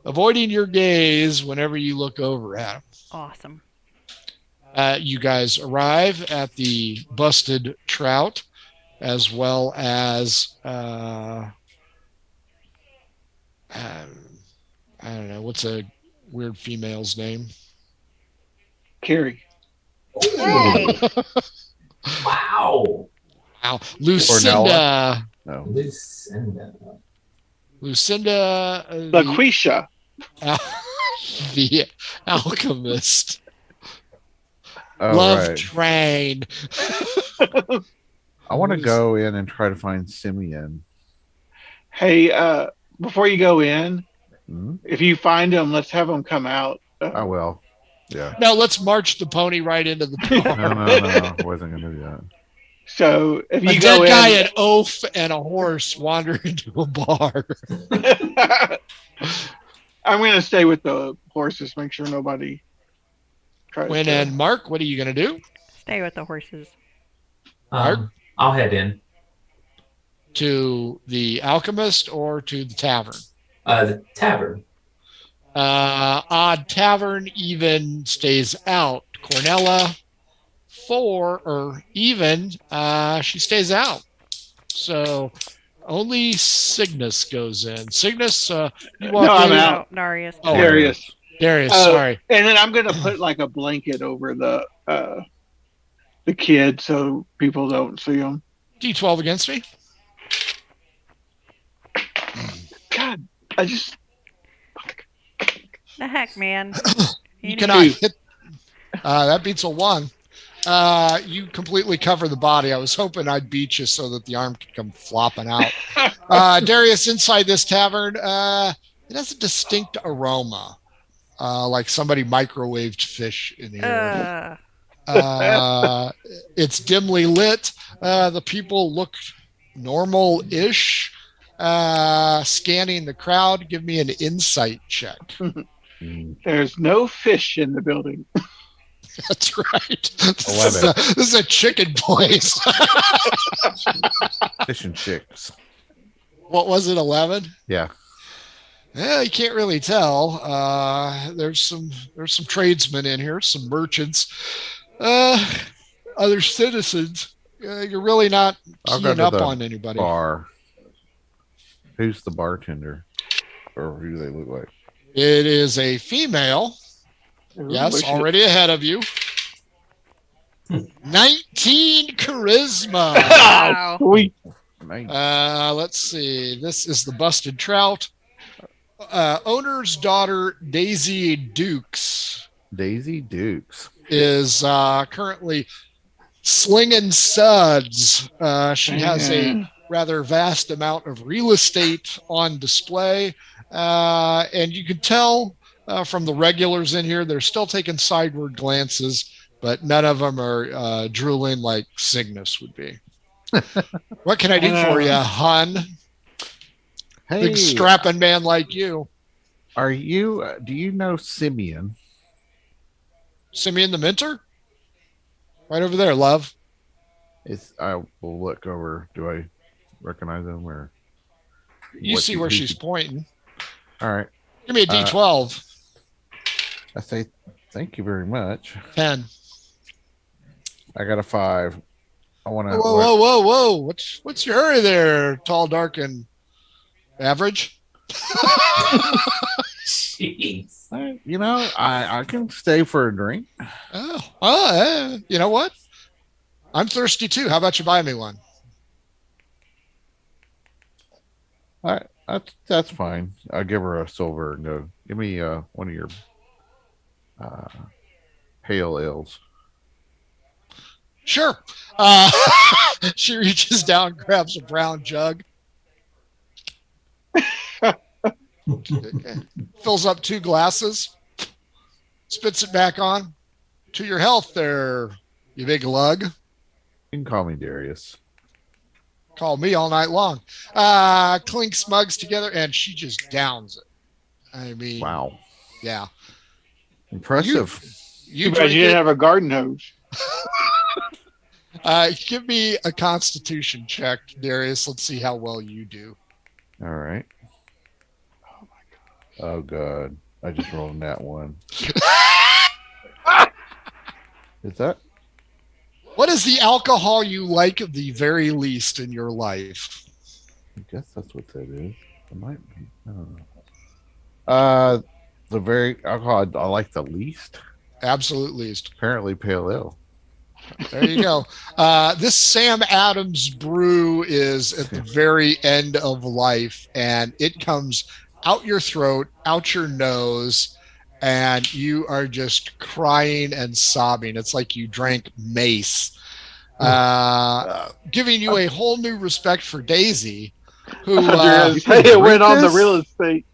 avoiding your gaze whenever you look over at them. Awesome. You guys arrive at the Busted Trout, as well as I don't know, what's a weird female's name? Carrie. Hey. Wow. Wow, Lucinda. No. Lucinda. LaQuisha. The alchemist. Oh, Love right. Train. I want to go in and try to find Simeon. Hey, before you go in, Hmm? if you find him, let's have him come out. I will. Yeah. No, let's march the pony right into the bar. No. I wasn't going to do that. So if A you dead go guy, in, an oaf, and a horse wander into a bar. I'm going to stay with the horses. Make sure nobody tries Quinn to. and Mark, what are you going to do? Stay with the horses. I'll head in. To the alchemist or to the tavern? The tavern. Odd tavern even stays out. Cornella, 4 or even, she stays out. So only Cygnus goes in. Cygnus, you walk No, I'm in. out. Darius. Oh, Darius. Darius, sorry. And then I'm gonna put like a blanket over the kid so people don't see him. D12 against me. God, I just The heck, man. You cannot hit. That beats a 1. You completely cover the body. I was hoping I'd beat you so that the arm could come flopping out. Darius, inside this tavern, it has a distinct aroma, like somebody microwaved fish in the air. It's dimly lit. The people look normal-ish. Scanning the crowd, give me an insight check. there's no fish in the building. That's right. 11. This is a chicken place. Fish and chicks. What was it, 11? Yeah. Yeah, you can't really tell. There's some tradesmen in here, some merchants, other citizens. You're really not I'll go keying to up the on anybody. Bar. Who's the bartender? Or who do they look like? It is a female. Yes, already ahead of you. 19 charisma. Wow. Sweet. Nice. Let's see. This is the busted trout. Owner's daughter, Daisy Dukes, Daisy Dukes. is currently slinging suds. She has a rather vast amount of real estate on display. And you can tell from the regulars in here, they're still taking sideward glances, but none of them are drooling like Cygnus would be. What can I do for you, hun? Hey, Big strapping man like you. are you? Do you know Simeon? Simeon the Minter? Right over there, love. I will look over. Do I recognize him or? You see where she's pointing. All right. Give me a D12. I say thank you very much. 10. I got a 5. I want to. Whoa. What's your hurry there, tall, dark, and average? Jeez. You know, I can stay for a drink. You know what? I'm thirsty too. How about you buy me one? All right, that's fine. I'll give her a silver and go. Give me one of your pale ales. Sure. She reaches down, grabs a brown jug, fills up 2 glasses, spits it back on. To your health there, you big lug. You can call me Darius. Call me all night long. Clinks mugs together, and she just downs it. I mean, Wow, yeah. impressive. You Too bad drink you didn't it. have a garden hose. Give me a constitution check, Darius. Let's see how well you do. All right. Oh god, I just rolled that one. Is that? What is the alcohol you like the very least in your life? I guess that's what that is. It might be. I don't know. The very alcohol I like the least. Absolute least. Apparently, pale ale. There you go. This Sam Adams brew is at the very end of life, and it comes out your throat, out your nose, and you are just crying and sobbing. It's like you drank mace. Giving you a whole new respect for Daisy, who It went on the real estate.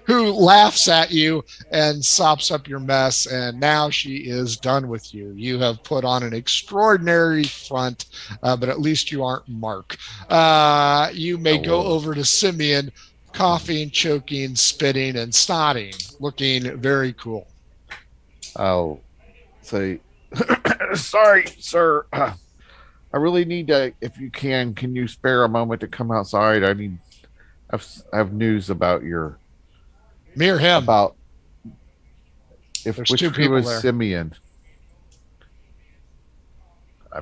who laughs at you and sops up your mess, and now she is done with you. You have put on an extraordinary front, but at least you aren't Mark. You may go over to Simeon, coughing, choking, spitting, and snotting, looking very cool. I'll say, sorry, sir. I really need to. If you can you spare a moment to come outside? I have news about Me or him? about if There's which two one people was there. Simeon.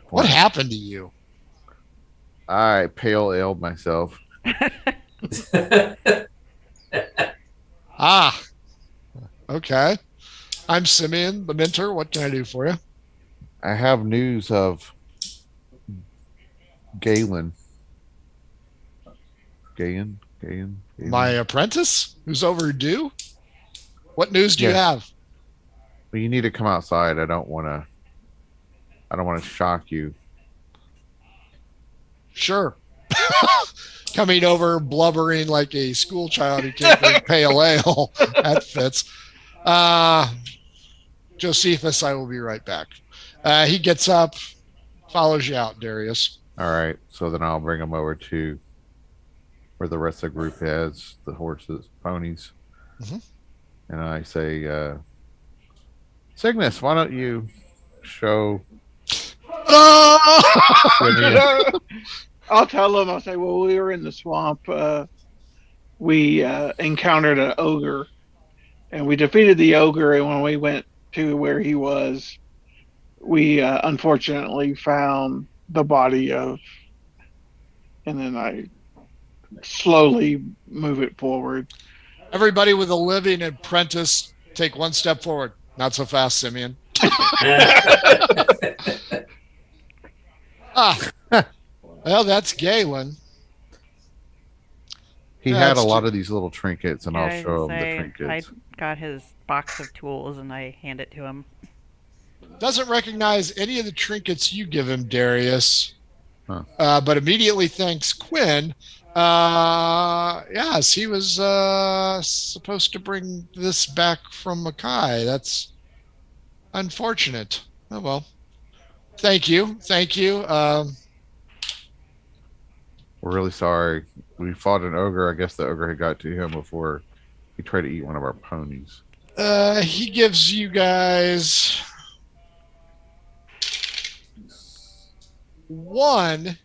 What happened to you? I pale aled myself. Ah, okay. I'm Simeon, the mentor. What can I do for you? I have news of Galen. Galen. My apprentice who's overdue? What news do you Yes. have? Well, you need to come outside. I don't want to shock you. Sure. Coming over blubbering like a school child who can't drink pale ale. That fits. Josephus, I will be right back. He gets up, follows you out, Darius. All right. So then I'll bring them over to where the rest of the group has the horses, ponies. Mhm. And I say, Cygnus, why don't you show Simeon? I'll tell them. I'll say, well, we were in the swamp. We encountered an ogre, and we defeated the ogre. And when we went to where he was, we unfortunately found the body of. And then I slowly move it forward. Everybody with a living apprentice, take one step forward. Not so fast, Simeon. Well, that's Galen. He Yeah, had a it's lot ju- of these little trinkets, and Yeah, I'll show him the I trinkets. got his box of tools and I hand it to him. Doesn't recognize any of the trinkets you give him, Darius. Huh. But immediately thanks Quinn. Yes, he was supposed to bring this back from Mackay. That's unfortunate. Oh well. Thank you. We're really sorry. We fought an ogre. I guess the ogre had got to him before he tried to eat one of our ponies. He gives you guys one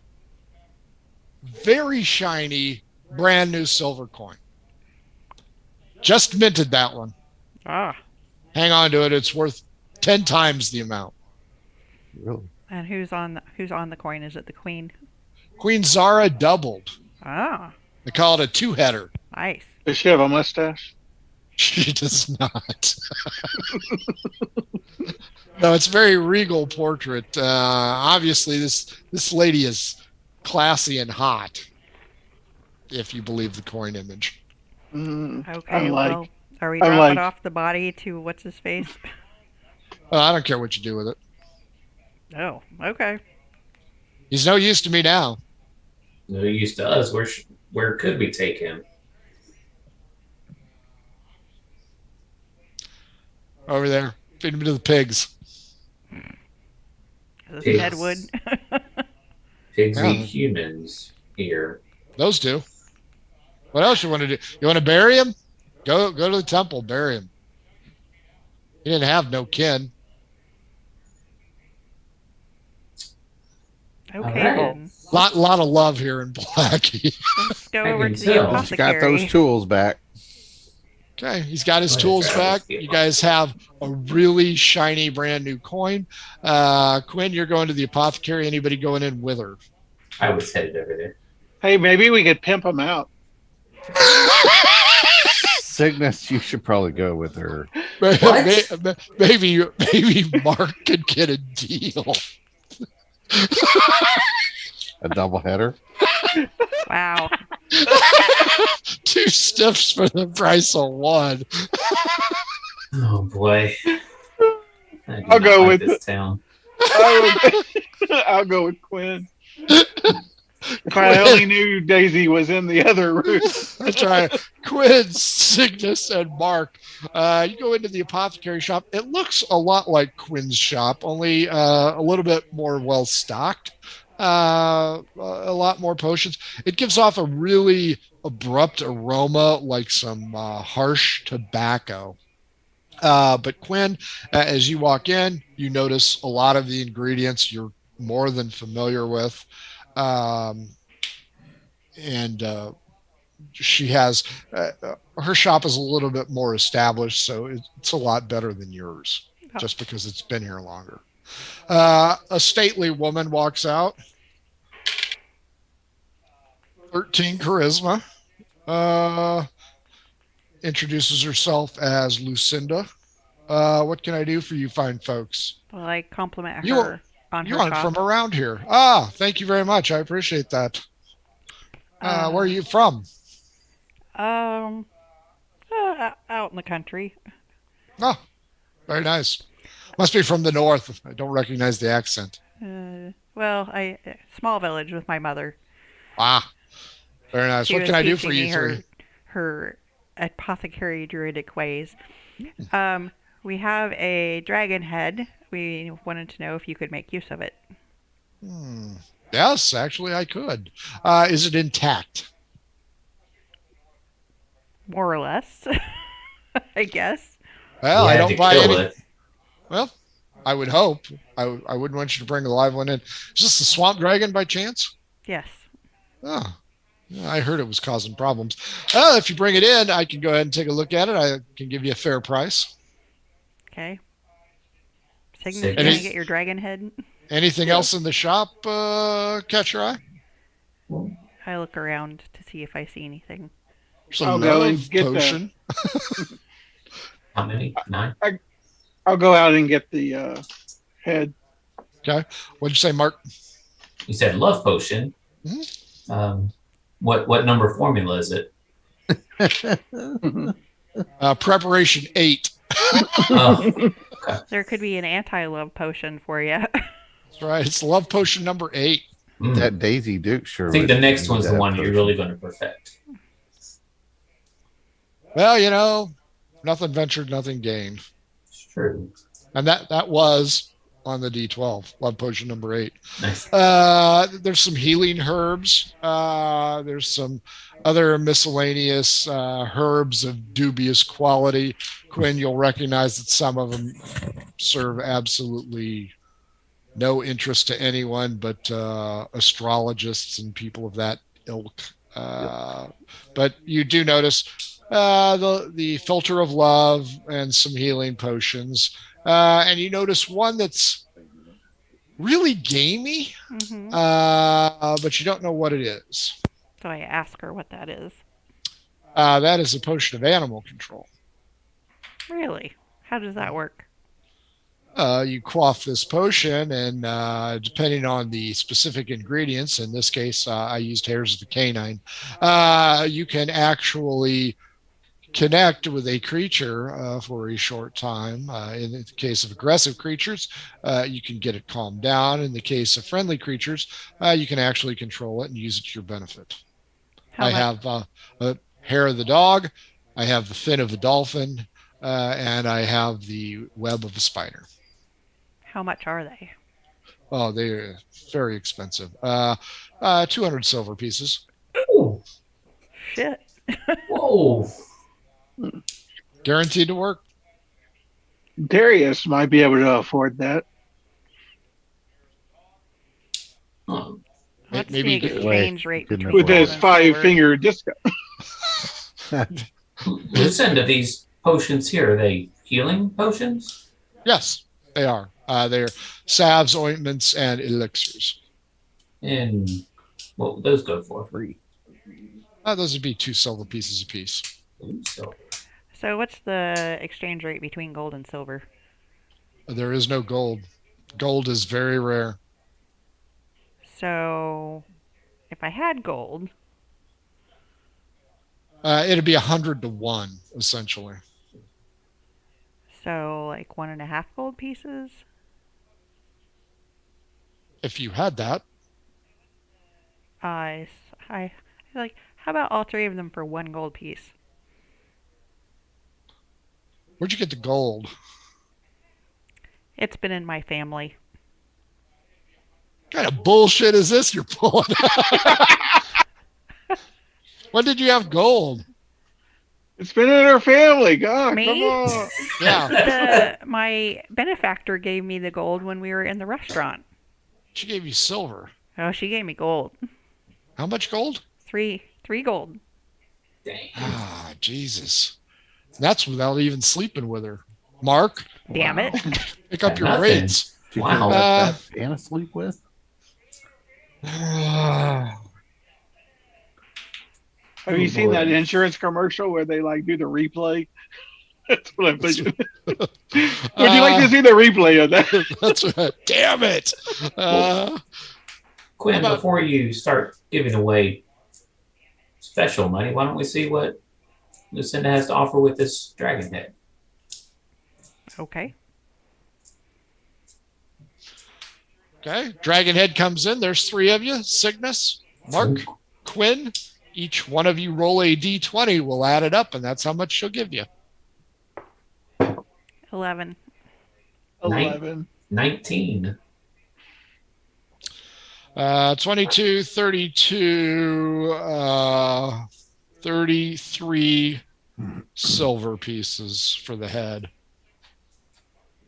very shiny, brand new silver coin. Just minted that one. Ah, Hang on to it. It's worth 10 times the amount. Really? and who's on the coin? Is it the queen? Queen Zara doubled. Ah, They call it a two-header. nice. Does she have a mustache? She does not. No, it's a very regal portrait. Obviously, this lady is classy and hot, if you believe the coin image. Okay, I'm like- well, are we I'm dropping like- off the body to what's his face? I don't care what you do with it. Oh, okay. He's no use to me now. No use to us. Where could we take him? Over there, feed him to the pigs. Is this Pigs. Deadwood? Pigs Yeah. eat humans here. Those two. What else you want to do? You want to bury him? Go to the temple, bury him. He didn't have no kin. Okay, Alright. then. Lot of love here in Blackie. Let's go I over can to the tell. She got apothecary. those tools back. Okay, he's got his What is tools that? back. You guys have a really shiny brand new coin. Quinn, you're going to the apothecary. Anybody going in with her? I was headed over there. Hey, maybe we could pimp him out. Cygnus, you should probably go with her. What? Maybe Mark could get a deal. A double header. Wow. 2 stiffs for the price of 1. Oh boy. I do I'll not go like with this town. I'll go with Quinn. If I only knew Daisy was in the other room. That's right. Quinn, Cygnus, and Mark. You go into the apothecary shop. It looks a lot like Quinn's shop, only a little bit more well stocked. A lot more potions. It gives off a really abrupt aroma, like some harsh tobacco. But Quinn, as you walk in, you notice a lot of the ingredients you're more than familiar with. And she has her shop is a little bit more established, so it's a lot better than yours, just because it's been here longer. A stately woman walks out. 13 charisma. Introduces herself as Lucinda. What can I do for you fine folks? Well, I compliment You- her on her You aren't shop. from around here. Thank you very much. I appreciate that. Where are you from? Out in the country. Oh, very nice. Must be from the north. I don't recognize the accent. Well, small village with my mother. Very nice. She What was can I do for teaching me you three? her apothecary druidic ways. We have a dragon head. We wanted to know if you could make use of it. Yes, actually, I could. Is it intact? More or less, I guess. Well, You I had don't to buy kill any. it. Well, I would hope. I wouldn't want you to bring a live one in. Is this the swamp dragon by chance? Yes. Oh, yeah, I heard it was causing problems. If you bring it in, I can go ahead and take a look at it. I can give you a fair price. Okay. Cygnus, Cygnus. you gonna get your dragon head? Anything else in the shop catch your eye? I look around to see if I see anything. Some I'll go love and get the- potion. How many? 9? I'll go out and get the head. What'd you say, Mark? You said love potion. What number formula is it? Preparation 8. Oh, There could be an anti-love potion for you. That's right. It's love potion number 8. That Daisy Duke sure. I think would the next need one's the that one you're potion. really going to perfect. Well, nothing ventured, nothing gained. It's true. And that was on the D12, love potion number 8. Nice. There's some healing herbs. There's some other miscellaneous herbs of dubious quality. Quinn, you'll recognize that some of them serve absolutely no interest to anyone but astrologists and people of that ilk. But you do notice the filter of love and some healing potions. And you notice one that's really gamey, Hmm. but you don't know what it is. So I ask her what that is. That is a potion of animal control. Really? How does that work? You quaff this potion, and depending on the specific ingredients, in this case, I used hairs of the canine, you can actually connect with a creature for a short time. In the case of aggressive creatures, you can get it calmed down. In the case of friendly creatures, you can actually control it and use it to your benefit. How I much? have a hair of the dog, I have the fin of a dolphin, and I have the web of a spider. How much are they? Oh, they're very expensive. 200 silver pieces. Ooh, Shit. whoa. Guaranteed to work. Darius might be able to afford that. Oh, What's Maybe the you could- exchange rate couldn't between With afford gold his and 5-finger discount. Listen to these potions here. Are they healing potions? Yes, they are. They're salves, ointments, and elixirs. And what would those go for? Free. Those would be 2 silver pieces apiece. Ooh, so So what's the exchange rate between gold and silver? There is no gold. Gold is very rare. So if I had gold, It'd be 100 to 1, essentially. so like 1.5 gold pieces? If you had that, I like, how about all 3 of them for 1 gold piece? where'd you get the gold? It's been in my family. What kind of bullshit is this you're pulling? When did you have gold? It's been in her family. God, Me? come on. Yeah, My benefactor gave me the gold when we were in the restaurant. she gave you silver. Oh, she gave me gold. How much gold? Three gold. Dang. Ah, Jesus. That's without even sleeping with her. Mark, Damn it. pick up your Nothing. rates. Did you Wow. let that Anna sleep with? Have you Oh, seen boy. that insurance commercial where they like do the replay? That's what I'm thinking. Would you like to see the replay of that? That's right. Damn it. Quinn, How about- before you start giving away special money, why don't we see what Lucinda has to offer with this dragon head? Okay. Okay. Dragonhead comes in. There's 3 of you. Cygnus, Mark, Quinn. Each one of you roll a d20. We'll add it up, and that's how much she'll give you. 11. 11. 19. 22, 32, 33 silver pieces for the head.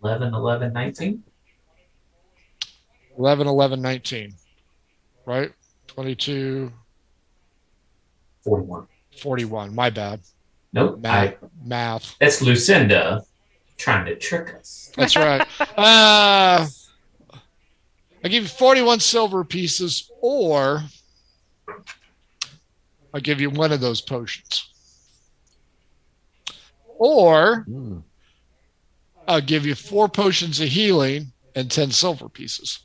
11, 11, 19. 11, 11, 19. Right? 22, 41. 41. My bad. Nope. Math. That's Lucinda trying to trick us. That's right. I give you 41 silver pieces, or I'll give you one of those potions. Or Hmm. I'll give you 4 potions of healing and 10 silver pieces.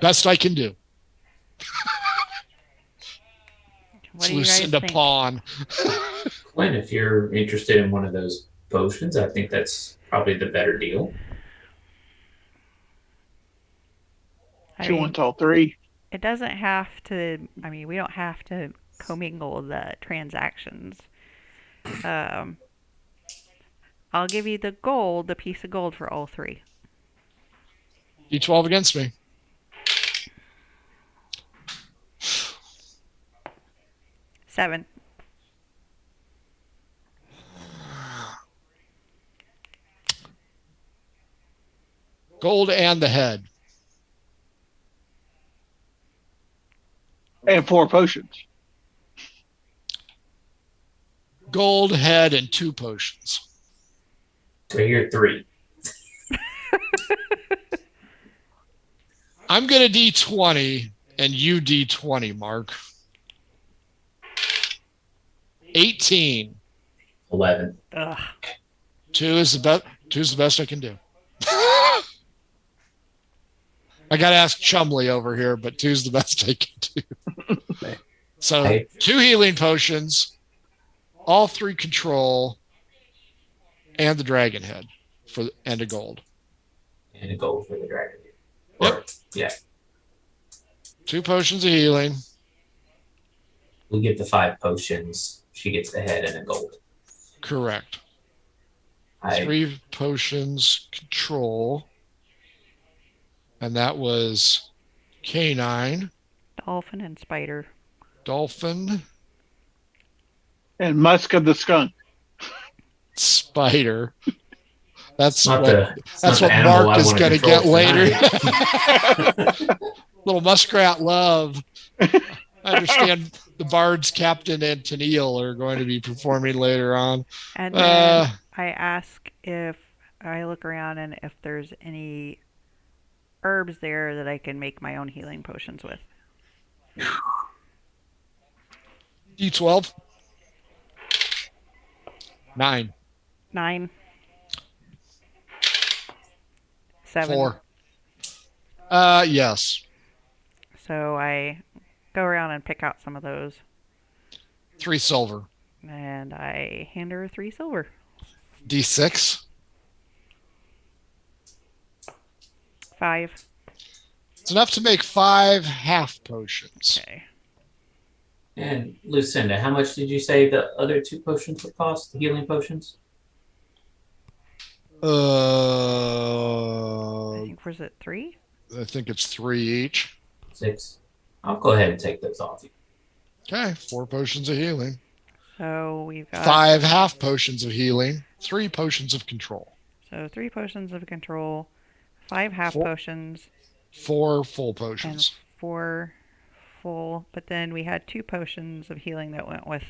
Best I can do. What It's do you guys Lucinda think? Pawn. Quinn, if you're interested in one of those potions, I think that's probably the better deal. I She mean, wants all 3. it doesn't have to. I mean, we don't have to commingle the transactions. I'll give you the gold, the piece of gold for all 3. D12 against me. Seven. Gold and the head. And 4 potions. Gold, head, and 2 potions. So you're 3. I'm going to D20 and you D20, Mark. 18. 11. Ugh. 2 is the best I can do. I got to ask Chumley over here, but 2's the best I can do. So Hey. 2 healing potions, all 3 control, and the dragon head and a gold. And a gold for the dragon. Yep. Or, yeah. 2 potions of healing. We get the 5 potions. She gets the head and a gold. Correct. I 3 potions control. And that was canine, Dolphin and spider. dolphin, And Musk of the Skunk. spider. That's not what the that's not the what animal Mark I is wanna going to control get later. tonight. Little muskrat love. I understand the bards Captain and Tennille are going to be performing later on. And then Uh, I ask if I look around and if there's any herbs there that I can make my own healing potions with. D12. 9. 9. 7. 4. Yes. So I go around and pick out some of those, 3 silver. and I hand her 3 silver. D6. 5. It's enough to make 5 half potions. Okay. And Lucinda, how much did you say the other 2 potions would cost? The healing potions? I think was it 3? I think it's 3 each. 6. I'll go ahead and take those off you. Okay, 4 potions of healing, So we've got 5 half potions of healing, 3 potions of control, 3 potions of control, 5 half Four- potions, 4 full and potions. 4 full. But then we had 2 potions of healing that went with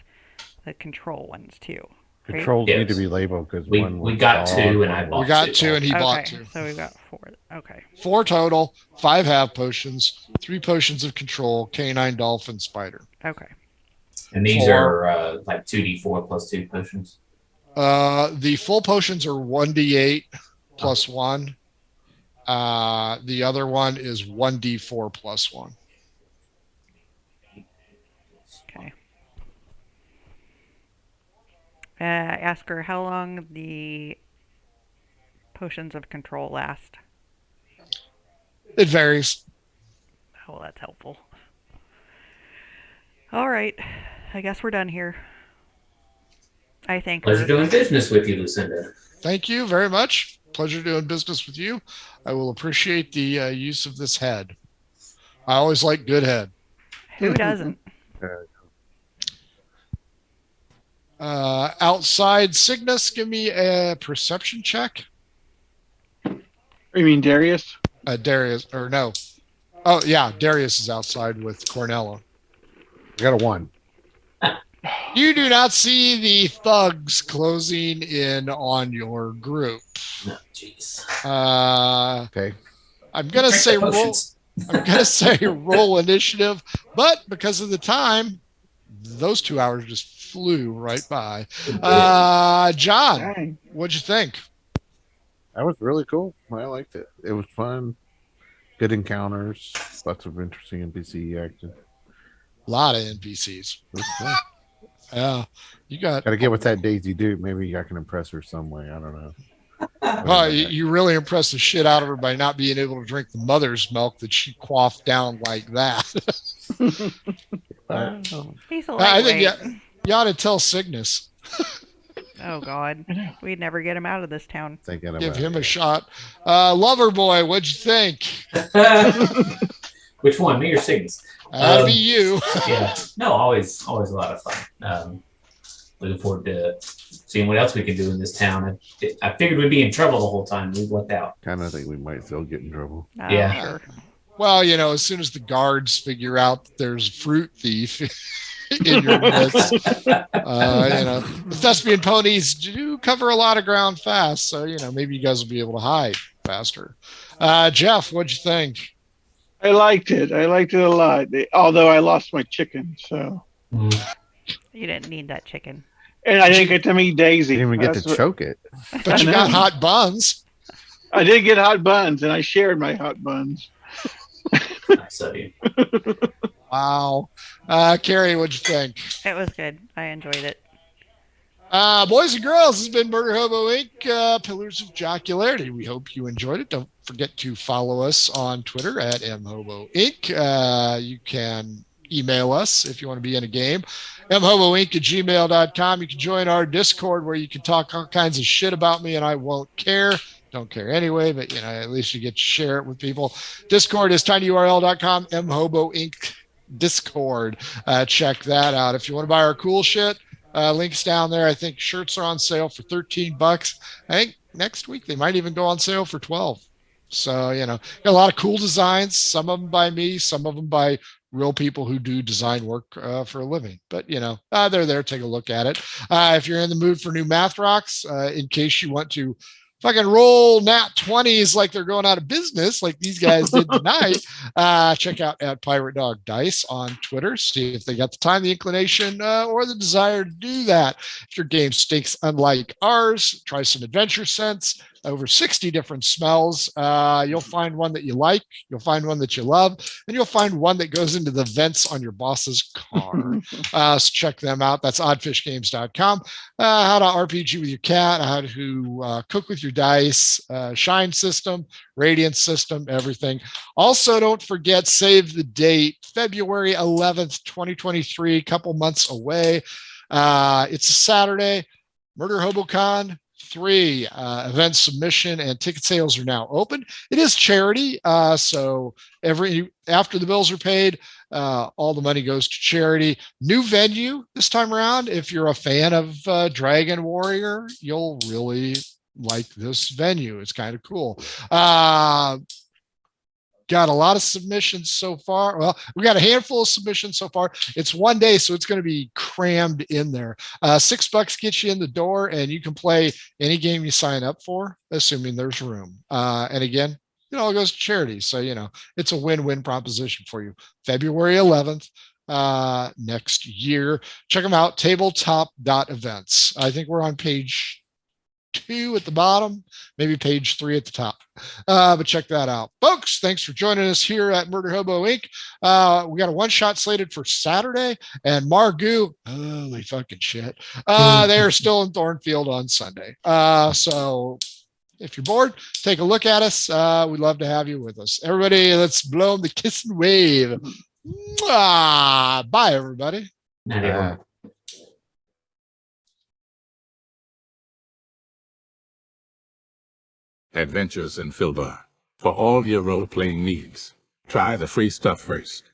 the control ones too. Right? Controls need to Yes. be labeled because We- one we was got dog, 2 and one I was- bought We got 2. 2 and he bought Okay, 2. so we've got 4. Okay. 4 total, 5 half potions, 3 potions of control, canine, dolphin, spider. Okay. And these 4. are like 2d4 plus 2 potions. The full potions are 1d8 plus 1. The other one is 1d4 plus 1. Okay. Ask her how long the potions of control last. It varies. Oh, that's helpful. All right. I guess we're done here. I thank Pleasure her. doing business with you, Lucinda. Thank you very much. Pleasure doing business with you. I will appreciate the use of this head. I always like good head. Who doesn't? Outside Cygnus, give me a perception check. You mean Darius? Darius, or no. Oh, yeah, Darius is outside with Cornella. I got a 1. You do not see the thugs closing in on your group. No, jeez. Okay. I'm gonna Drink say the roll. potions. I'm gonna say roll initiative, but because of the time, those 2 hours just flew right by. John, Dang. what'd you think? That was really cool. I liked it. It was fun. Good encounters. Lots of interesting NPC action. A lot of NPCs. It was fun. Yeah, you got. Got to get with that Daisy Duke. Maybe I can impress her some way. I don't know. Well, you really impressed the shit out of her by not being able to drink the mother's milk that she quaffed down like that. He's a I think lightweight. you ought to tell Cygnus. Oh, God. We'd never get him out of this town. Thinking about Give him it. a shot. Lover boy, what'd you think? Which one, me or Cygnus? That'd be you. Yeah, no, always a lot of fun. Looking forward to seeing what else we can do in this town. I figured we'd be in trouble the whole time. We lucked out. Kind of think we might still get in trouble. Oh, Yeah. Sure. Well, as soon as the guards figure out that there's a fruit thief in your midst, the thespian ponies do cover a lot of ground fast. So, maybe you guys will be able to hide faster. Jeff, what'd you think? I liked it. I liked it a lot. Although I lost my chicken, so You didn't need that chicken. and I didn't get to meet Daisy. Didn't even get That's to what- choke it. But you I got know. hot buns. I did get hot buns, and I shared my hot buns. Nice of you. Wow. Carrie, what'd you think? It was good. I enjoyed it. Boys and girls, this has been Murder Hobo Inc. Pillars of Jocularity. We hope you enjoyed it. Don't forget to follow us on Twitter at mhobo inc. You can email us if you want to be in a game. mhoboinc@gmail.com. You can join our Discord where you can talk all kinds of shit about me and I won't care. Don't care anyway, but at least you get to share it with people. Discord is tinyurl.com, mhobo inc. Discord. Check that out. If you want to buy our cool shit, links down there. I think shirts are on sale for $13. I think next week they might even go on sale for 12. So, got a lot of cool designs, some of them by me, some of them by real people who do design work for a living. But, they're there. Take a look at it. If you're in the mood for new math rocks, in case you want to fucking roll nat 20s like they're going out of business, like these guys did tonight, check out at Pirate Dog Dice on Twitter. See if they got the time, the inclination, or the desire to do that. If your game stakes unlike ours, try some adventure scents. Over 60 different smells. You'll find one that you like, you'll find one that you love, and you'll find one that goes into the vents on your boss's car. So check them out. That's oddfishgames.com. How to RPG with your cat, how to cook with your dice, shine system, radiance system, everything. Also, don't forget, save the date, February 11th, 2023, couple months away. It's a Saturday. Murder HoboCon. 3, event submission and ticket sales are now open. It is charity, so after the bills are paid, all the money goes to charity. New venue this time around. If you're a fan of Dragon Warrior, you'll really like this venue. It's kind of cool. Got a lot of submissions so far. Well, we got a handful of submissions so far. It's one day, so it's going to be crammed in there. $6 gets you in the door, and you can play any game you sign up for, assuming there's room. And again, it all goes to charity. So, it's a win-win proposition for you. February 11th, next year. Check them out, tabletop.events. I think we're on page 2 at the bottom, maybe page 3 at the top. But check that out. Folks, thanks for joining us here at Murder Hobo Inc. We got a one-shot slated for Saturday, and Margoo, holy fucking shit, they are still in Thornfield on Sunday. So if you're bored, take a look at us. We'd love to have you with us. Everybody, let's blow them the kiss and wave. Bye, everybody. Night, everyone. Adventures in Filbar. For all your role-playing needs, try the free stuff first.